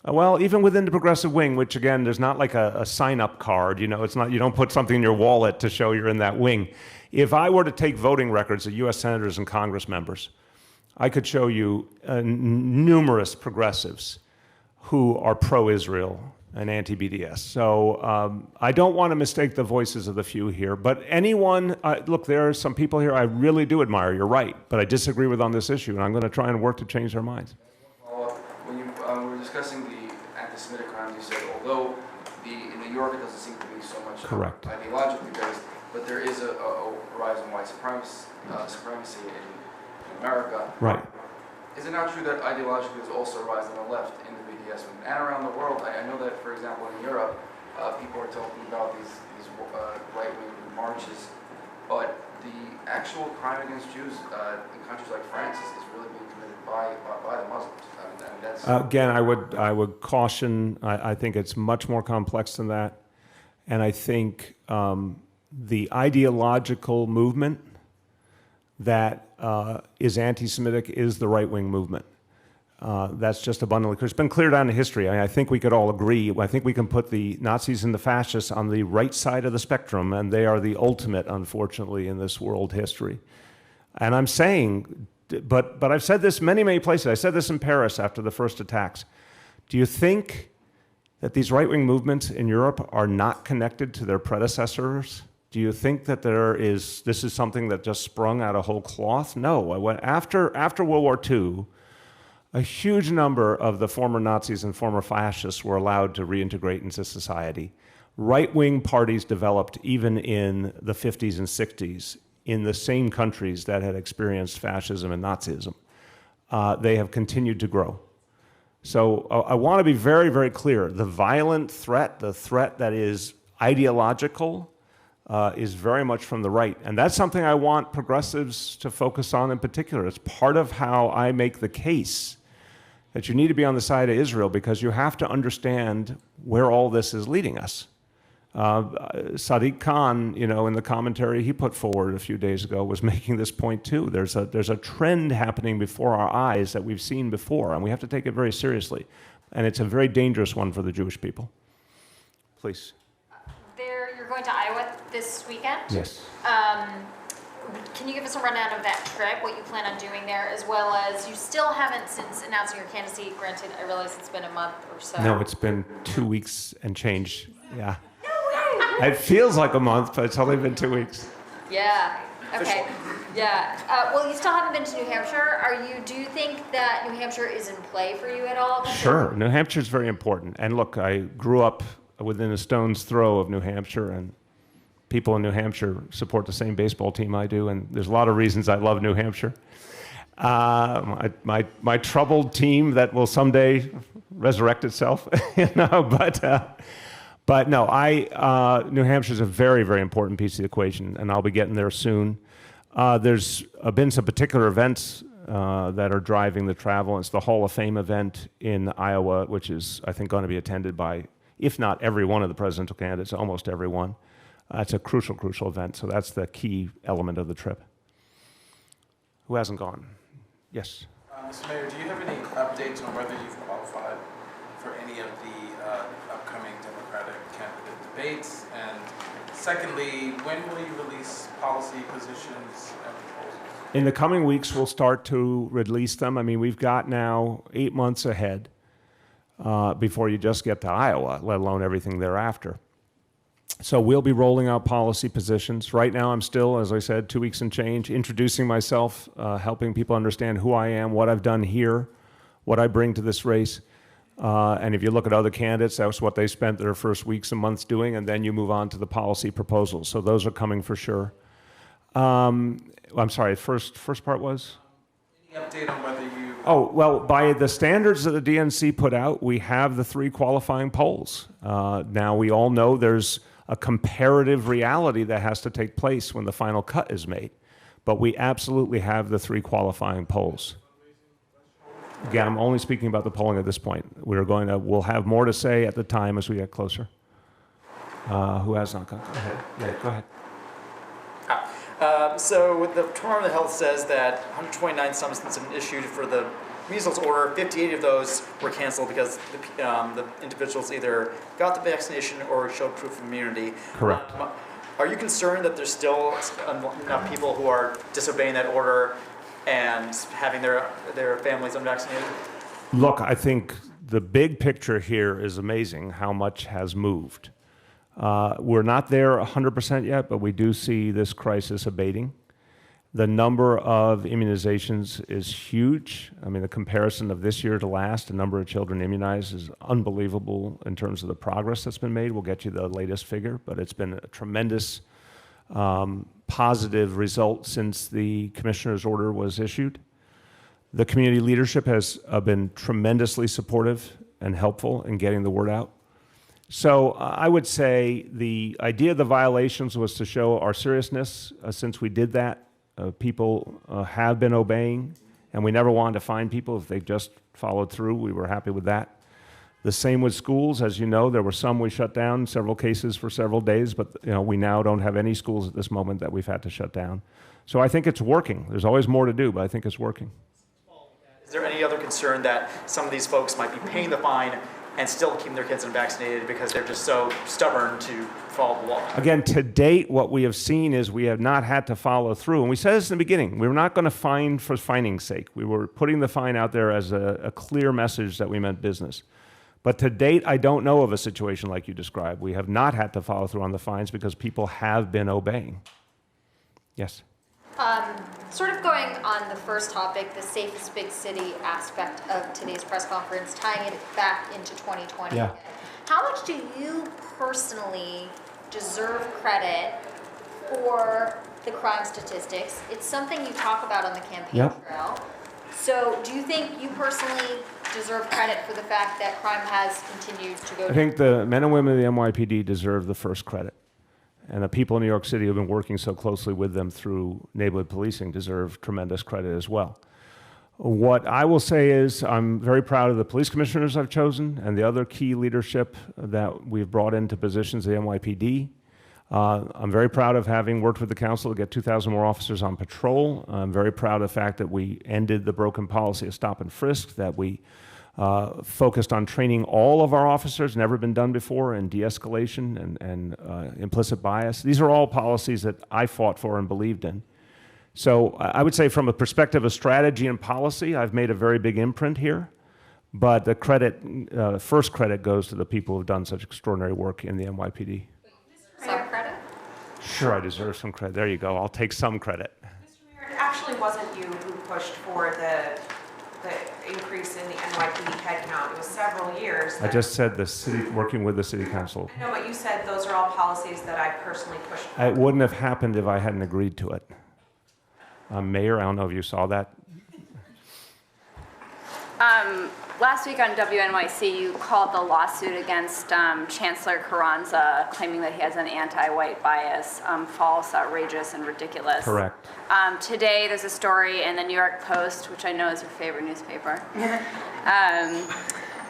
Well, even within the progressive wing, which again, there's not like a sign-up card, it's not, you don't put something in your wallet to show you're in that wing. If I were to take voting records of US senators and Congress members, I could show you numerous progressives who are pro-Israel and anti-BDS. So I don't want to mistake the voices of the few here, but anyone, look, there are some people here I really do admire, you're right, but I disagree with on this issue, and I'm going to try and work to change their minds. When you were discussing the anti-Semitic crimes, you said although in New York it doesn't seem to be so much Correct. ideologically based, but there is a rise in white supremacy in America. Right. Is it not true that ideologically there's also a rise on the left in the BDS movement and around the world? I know that, for example, in Europe, people are talking about these right-wing marches, but the actual crime against Jews in countries like France is really being committed by the Muslims. I mean, that's Again, I would caution, I think it's much more complex than that, and I think the ideological movement that is anti-Semitic is the right-wing movement. That's just abundantly clear. It's been clear down in history. I think we could all agree. I think we can put the Nazis and the fascists on the right side of the spectrum, and they are the ultimate, unfortunately, in this world history. And I'm saying, but I've said this many, many places. I said this in Paris after the first attacks. Do you think that these right-wing movements in Europe are not connected to their predecessors? Do you think that this is something that just sprung out of whole cloth? No. After World War II, a huge number of the former Nazis and former fascists were allowed to reintegrate into society. Right-wing parties developed even in the 50s and 60s in the same countries that had experienced fascism and Nazism. They have continued to grow. So I want to be very, very clear. The violent threat, the threat that is ideological, is very much from the right. And that's something I want progressives to focus on in particular. It's part of how I make the case that you need to be on the side of Israel, because you have to understand where all this is leading us. Sadiq Khan, in the commentary he put forward a few days ago, was making this point too. There's a trend happening before our eyes that we've seen before, and we have to take it very seriously. And it's a very dangerous one for the Jewish people. Please. You're going to Iowa this weekend? Yes. Can you give us a rundown of that trip, what you plan on doing there, as well as you still haven't, since announcing your candidacy, granted, I realize it's been a month or so. No, it's been 2 weeks and change. Yeah. It feels like a month, but it's only been 2 weeks. Yeah. Okay. Yeah. Well, you still haven't been to New Hampshire. Do you think that New Hampshire is in play for you at all? Sure. New Hampshire is very important. And look, I grew up within a stone's throw of New Hampshire, and people in New Hampshire support the same baseball team I do, and there's a lot of reasons I love New Hampshire. My troubled team that will someday resurrect itself, but no, New Hampshire is a very, very important piece of the equation, and I'll be getting there soon. There's been some particular events that are driving the travel. It's the Hall of Fame event in Iowa, which is, I think, going to be attended by, if not every one of the presidential candidates, almost every one. It's a crucial, crucial event, so that's the key element of the trip. Who hasn't gone? Yes. Mr. Mayor, do you have any updates on whether you've qualified for any of the upcoming Democratic candidate debates? And secondly, when will you release policy positions and proposals? In the coming weeks, we'll start to release them. I mean, we've got now 8 months ahead before you just get to Iowa, let alone everything thereafter. So we'll be rolling out policy positions. Right now, I'm still, as I said, 2 weeks and change, introducing myself, helping people understand who I am, what I've done here, what I bring to this race. And if you look at other candidates, that's what they spent their first weeks and months doing, and then you move on to the policy proposals. So those are coming for sure. I'm sorry, first part was? Any update on whether you... Oh, well, by the standards that the DNC put out, we have the 3 qualifying polls. Now, we all know there's a comparative reality that has to take place when the final cut is made. But we absolutely have the 3 qualifying polls. Again, I'm only speaking about the polling at this point. We'll have more to say at the time as we get closer. Who has not gone? Go ahead. Yeah, go ahead. So the Department of Health says that 129 summonses have been issued for the measles order. 58 of those were canceled because the individuals either got the vaccination or showed proof of immunity. Correct. Are you concerned that there's still enough people who are disobeying that order and having their families unvaccinated? Look, I think the big picture here is amazing how much has moved. We're not there 100% yet, but we do see this crisis abating. The number of immunizations is huge. I mean, the comparison of this year to last, the number of children immunized is unbelievable in terms of the progress that's been made. We'll get you the latest figure, but it's been a tremendous positive result since the commissioner's order was issued. The community leadership has been tremendously supportive and helpful in getting the word out. So I would say the idea of the violations was to show our seriousness. Since we did that, people have been obeying, and we never wanted to fine people if they just followed through. We were happy with that. The same with schools. As you know, there were some we shut down, several cases for several days, but we now don't have any schools at this moment that we've had to shut down. So I think it's working. There's always more to do, but I think it's working. Is there any other concern that some of these folks might be paying the fine and still keeping their kids unvaccinated because they're just so stubborn to follow the law? Again, to date, what we have seen is we have not had to follow through. And we said this in the beginning. We were not going to fine for fining's sake. We were putting the fine out there as a clear message that we meant business. But to date, I don't know of a situation like you described. We have not had to follow through on the fines because people have been obeying. Yes? Sort of going on the first topic, the safest big city aspect of today's press conference, tying it back into 2020. Yeah. How much do you personally deserve credit for the crime statistics? It's something you talk about on the campaign trail. So do you think you personally deserve credit for the fact that crime has continued to go down? I think the men and women of the NYPD deserve the first credit. And the people in New York City who have been working so closely with them through neighborhood policing deserve tremendous credit as well. What I will say is I'm very proud of the police commissioners I've chosen and the other key leadership that we've brought into positions at the NYPD. I'm very proud of having worked with the council to get 2,000 more officers on patrol. I'm very proud of the fact that we ended the broken policy of stop and frisk, that we focused on training all of our officers, never been done before, in de-escalation and implicit bias. These are all policies that I fought for and believed in. So I would say from a perspective of strategy and policy, I've made a very big imprint here. But the credit, first credit goes to the people who have done such extraordinary work in the NYPD. Some credit? Sure, I deserve some credit. There you go. I'll take some credit. It actually wasn't you who pushed for the increase in the NYPD headcount. It was several years. I just said the city, working with the city council. No, but you said those are all policies that I personally pushed for. It wouldn't have happened if I hadn't agreed to it. Mayor, I don't know if you saw that. Last week on WNYC, you called the lawsuit against Chancellor Carranza, claiming that he has an anti-white bias, false, outrageous, and ridiculous. Correct. Today, there's a story in the New York Post, which I know is your favorite newspaper,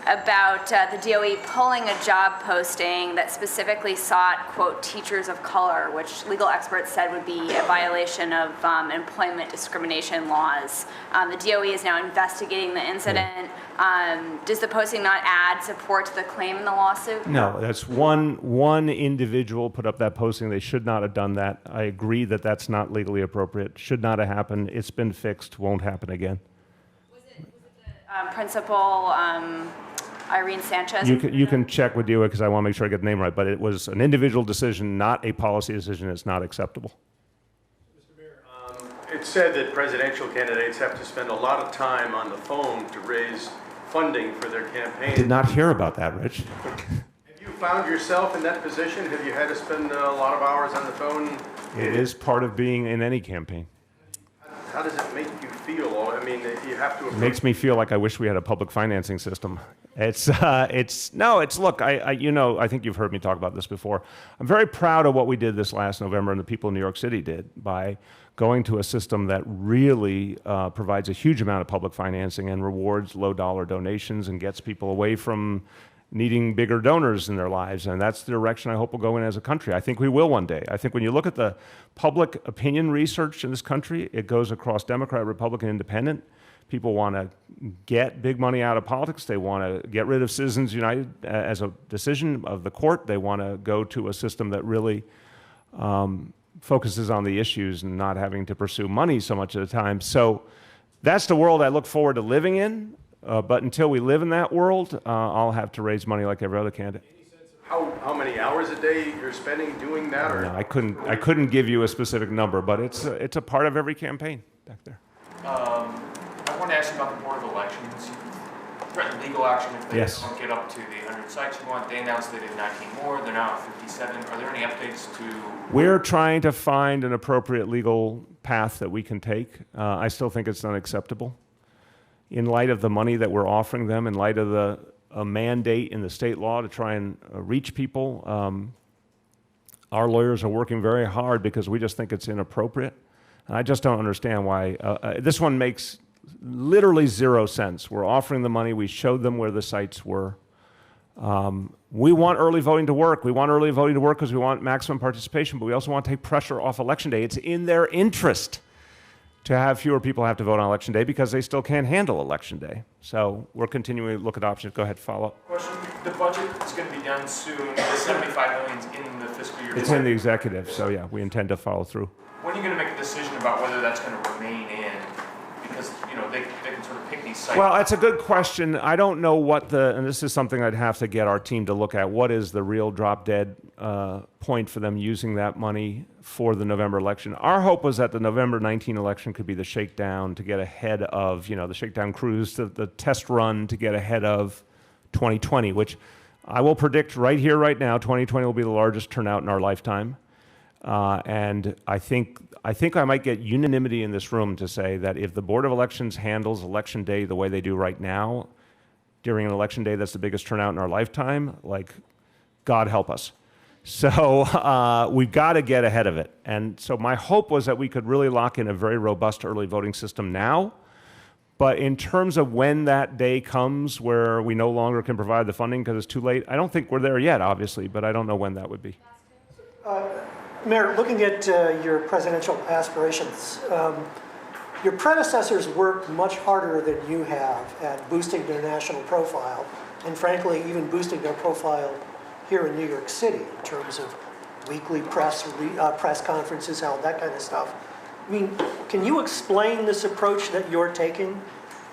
about the DOE pulling a job posting that specifically sought, quote, teachers of color, which legal experts said would be a violation of employment discrimination laws. The DOE is now investigating the incident. Does the posting not add support to the claim in the lawsuit? No, that's one individual put up that posting. They should not have done that. I agree that that's not legally appropriate. Should not have happened. It's been fixed. Won't happen again. Was it the principal, Irene Sanchez? You can check with DOE because I want to make sure I get the name right, but it was an individual decision, not a policy decision. It's not acceptable. It's said that presidential candidates have to spend a lot of time on the phone to raise funding for their campaign. Did not hear about that, Rich. Have you found yourself in that position? Have you had to spend a lot of hours on the phone? It is part of being in any campaign. How does it make you feel? I mean, you have to. It makes me feel like I wish we had a public financing system. Look, I think you've heard me talk about this before. I'm very proud of what we did this last November and the people in New York City did by going to a system that really provides a huge amount of public financing and rewards low-dollar donations and gets people away from needing bigger donors in their lives. And that's the direction I hope we'll go in as a country. I think we will one day. I think when you look at the public opinion research in this country, it goes across Democrat, Republican, Independent. People want to get big money out of politics. They want to get rid of Citizens United as a decision of the court. They want to go to a system that really focuses on the issues and not having to pursue money so much at a time. So that's the world I look forward to living in. But until we live in that world, I'll have to raise money like every other candidate. How many hours a day you're spending doing that? Or No, I couldn't give you a specific number, but it's a part of every campaign back there. I want to ask you about the Board of Elections. You threatened legal action if they Yes. don't get up to the 100 sites you want. They announced they did 19 more. They're now at 57. Are there any updates to? We're trying to find an appropriate legal path that we can take. I still think it's unacceptable. In light of the money that we're offering them, in light of a mandate in the state law to try and reach people, our lawyers are working very hard because we just think it's inappropriate. And I just don't understand why. This one makes literally zero sense. We're offering the money. We showed them where the sites were. We want early voting to work. We want early voting to work because we want maximum participation, but we also want to take pressure off Election Day. It's in their interest to have fewer people have to vote on Election Day because they still can't handle Election Day. So we're continuing to look at options. Go ahead, follow up. Question, the budget is going to be done soon. The 75 million is in the fiscal year. It's in the executive, so yeah, we intend to follow through. When are you going to make a decision about whether that's going to remain in? Because, you know, they can sort of pick these sites. Well, that's a good question. I don't know what and this is something I'd have to get our team to look at, what is the real drop dead point for them using that money for the November election. Our hope was that the November 19 election could be the shakedown to get ahead of, the shakedown cruise, the test run to get ahead of 2020, which I will predict right here, right now, 2020 will be the largest turnout in our lifetime. And I think I might get unanimity in this room to say that if the Board of Elections handles Election Day the way they do right now, during an Election Day that's the biggest turnout in our lifetime, like, God help us. So we've got to get ahead of it. And so my hope was that we could really lock in a very robust early voting system now. But in terms of when that day comes where we no longer can provide the funding because it's too late, I don't think we're there yet, obviously, but I don't know when that would be. Mayor, looking at your presidential aspirations, your predecessors worked much harder than you have at boosting their national profile, and frankly, even boosting their profile here in New York City in terms of weekly press conferences held, that kind of stuff. I mean, can you explain this approach that you're taking?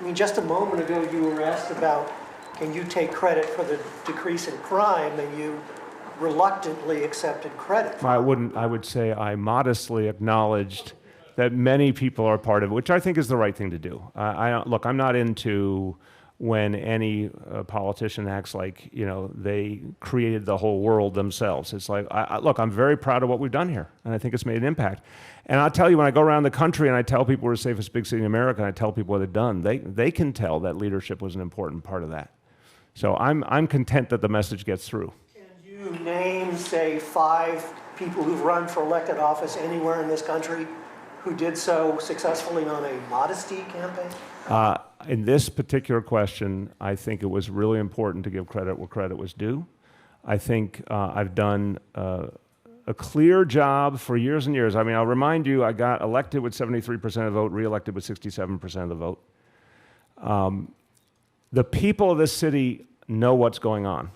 I mean, just a moment ago you were asked about, can you take credit for the decrease in crime, and you reluctantly accepted credit. I would say I modestly acknowledged that many people are part of it, which I think is the right thing to do. Look, I'm not into when any politician acts like, they created the whole world themselves. It's like, look, I'm very proud of what we've done here, and I think it's made an impact. And I'll tell you, when I go around the country and I tell people we're the safest big city in America, and I tell people what they've done, they can tell that leadership was an important part of that. So I'm content that the message gets through. Can you name, say, 5 people who've run for elected office anywhere in this country who did so successfully on a modesty campaign? In this particular question, I think it was really important to give credit where credit was due. I think I've done a clear job for years and years. I mean, I'll remind you, I got elected with 73% of the vote, re-elected with 67% of the vote. The people of this city know what's going on.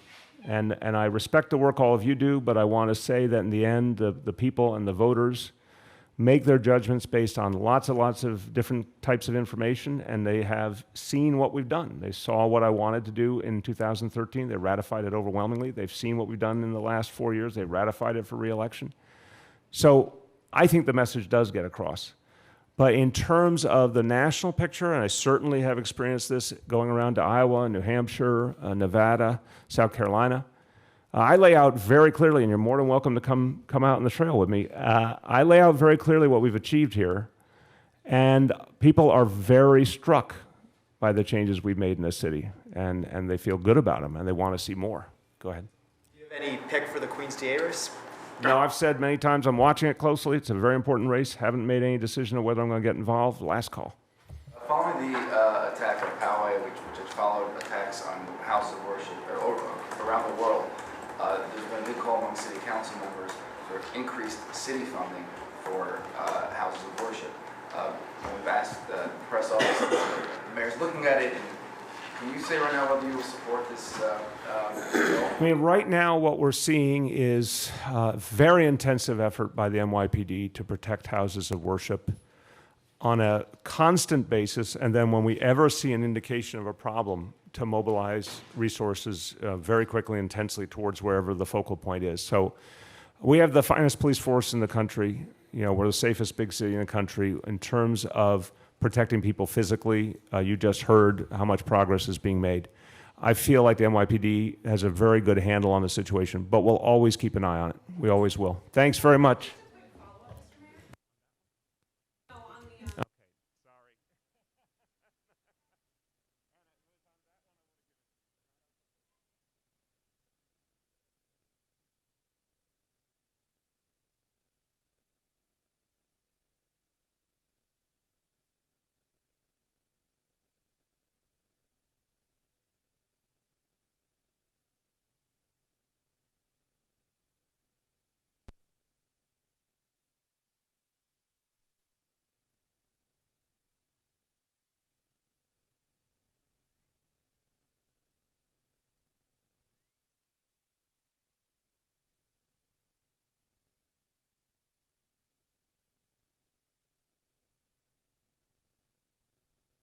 And I respect the work all of you do, but I want to say that in the end, the people and the voters make their judgments based on lots and lots of different types of information, and they have seen what we've done. They saw what I wanted to do in 2013. They ratified it overwhelmingly. They've seen what we've done in the last 4 years. They ratified it for re-election. So I think the message does get across. But in terms of the national picture, and I certainly have experienced this going around to Iowa, New Hampshire, Nevada, South Carolina, I lay out very clearly, and you're more than welcome to come out on the trail with me. I lay out very clearly what we've achieved here, and people are very struck by the changes we've made in this city, and they feel good about them, and they want to see more. Go ahead. Do you have any pick for the Queen's DA race? No, I've said many times I'm watching it closely. It's a very important race. Haven't made any decision of whether I'm going to get involved. Last call. Following the attack of Poway, which has followed attacks on houses of worship around the world, there's been a new call among city council members for increased city funding for houses of worship. We've asked the press office, the mayor's looking at it, and can you say right now whether you will support this bill? I mean, right now what we're seeing is very intensive effort by the NYPD to protect houses of worship. on a constant basis, and then when we ever see an indication of a problem, to mobilize resources very quickly, intensely towards wherever the focal point is. So we have the finest police force in the country. You know, we're the safest big city in the country in terms of protecting people physically. You just heard how much progress is being made. I feel like the NYPD has a very good handle on the situation, but we'll always keep an eye on it. We always will. Thanks very much.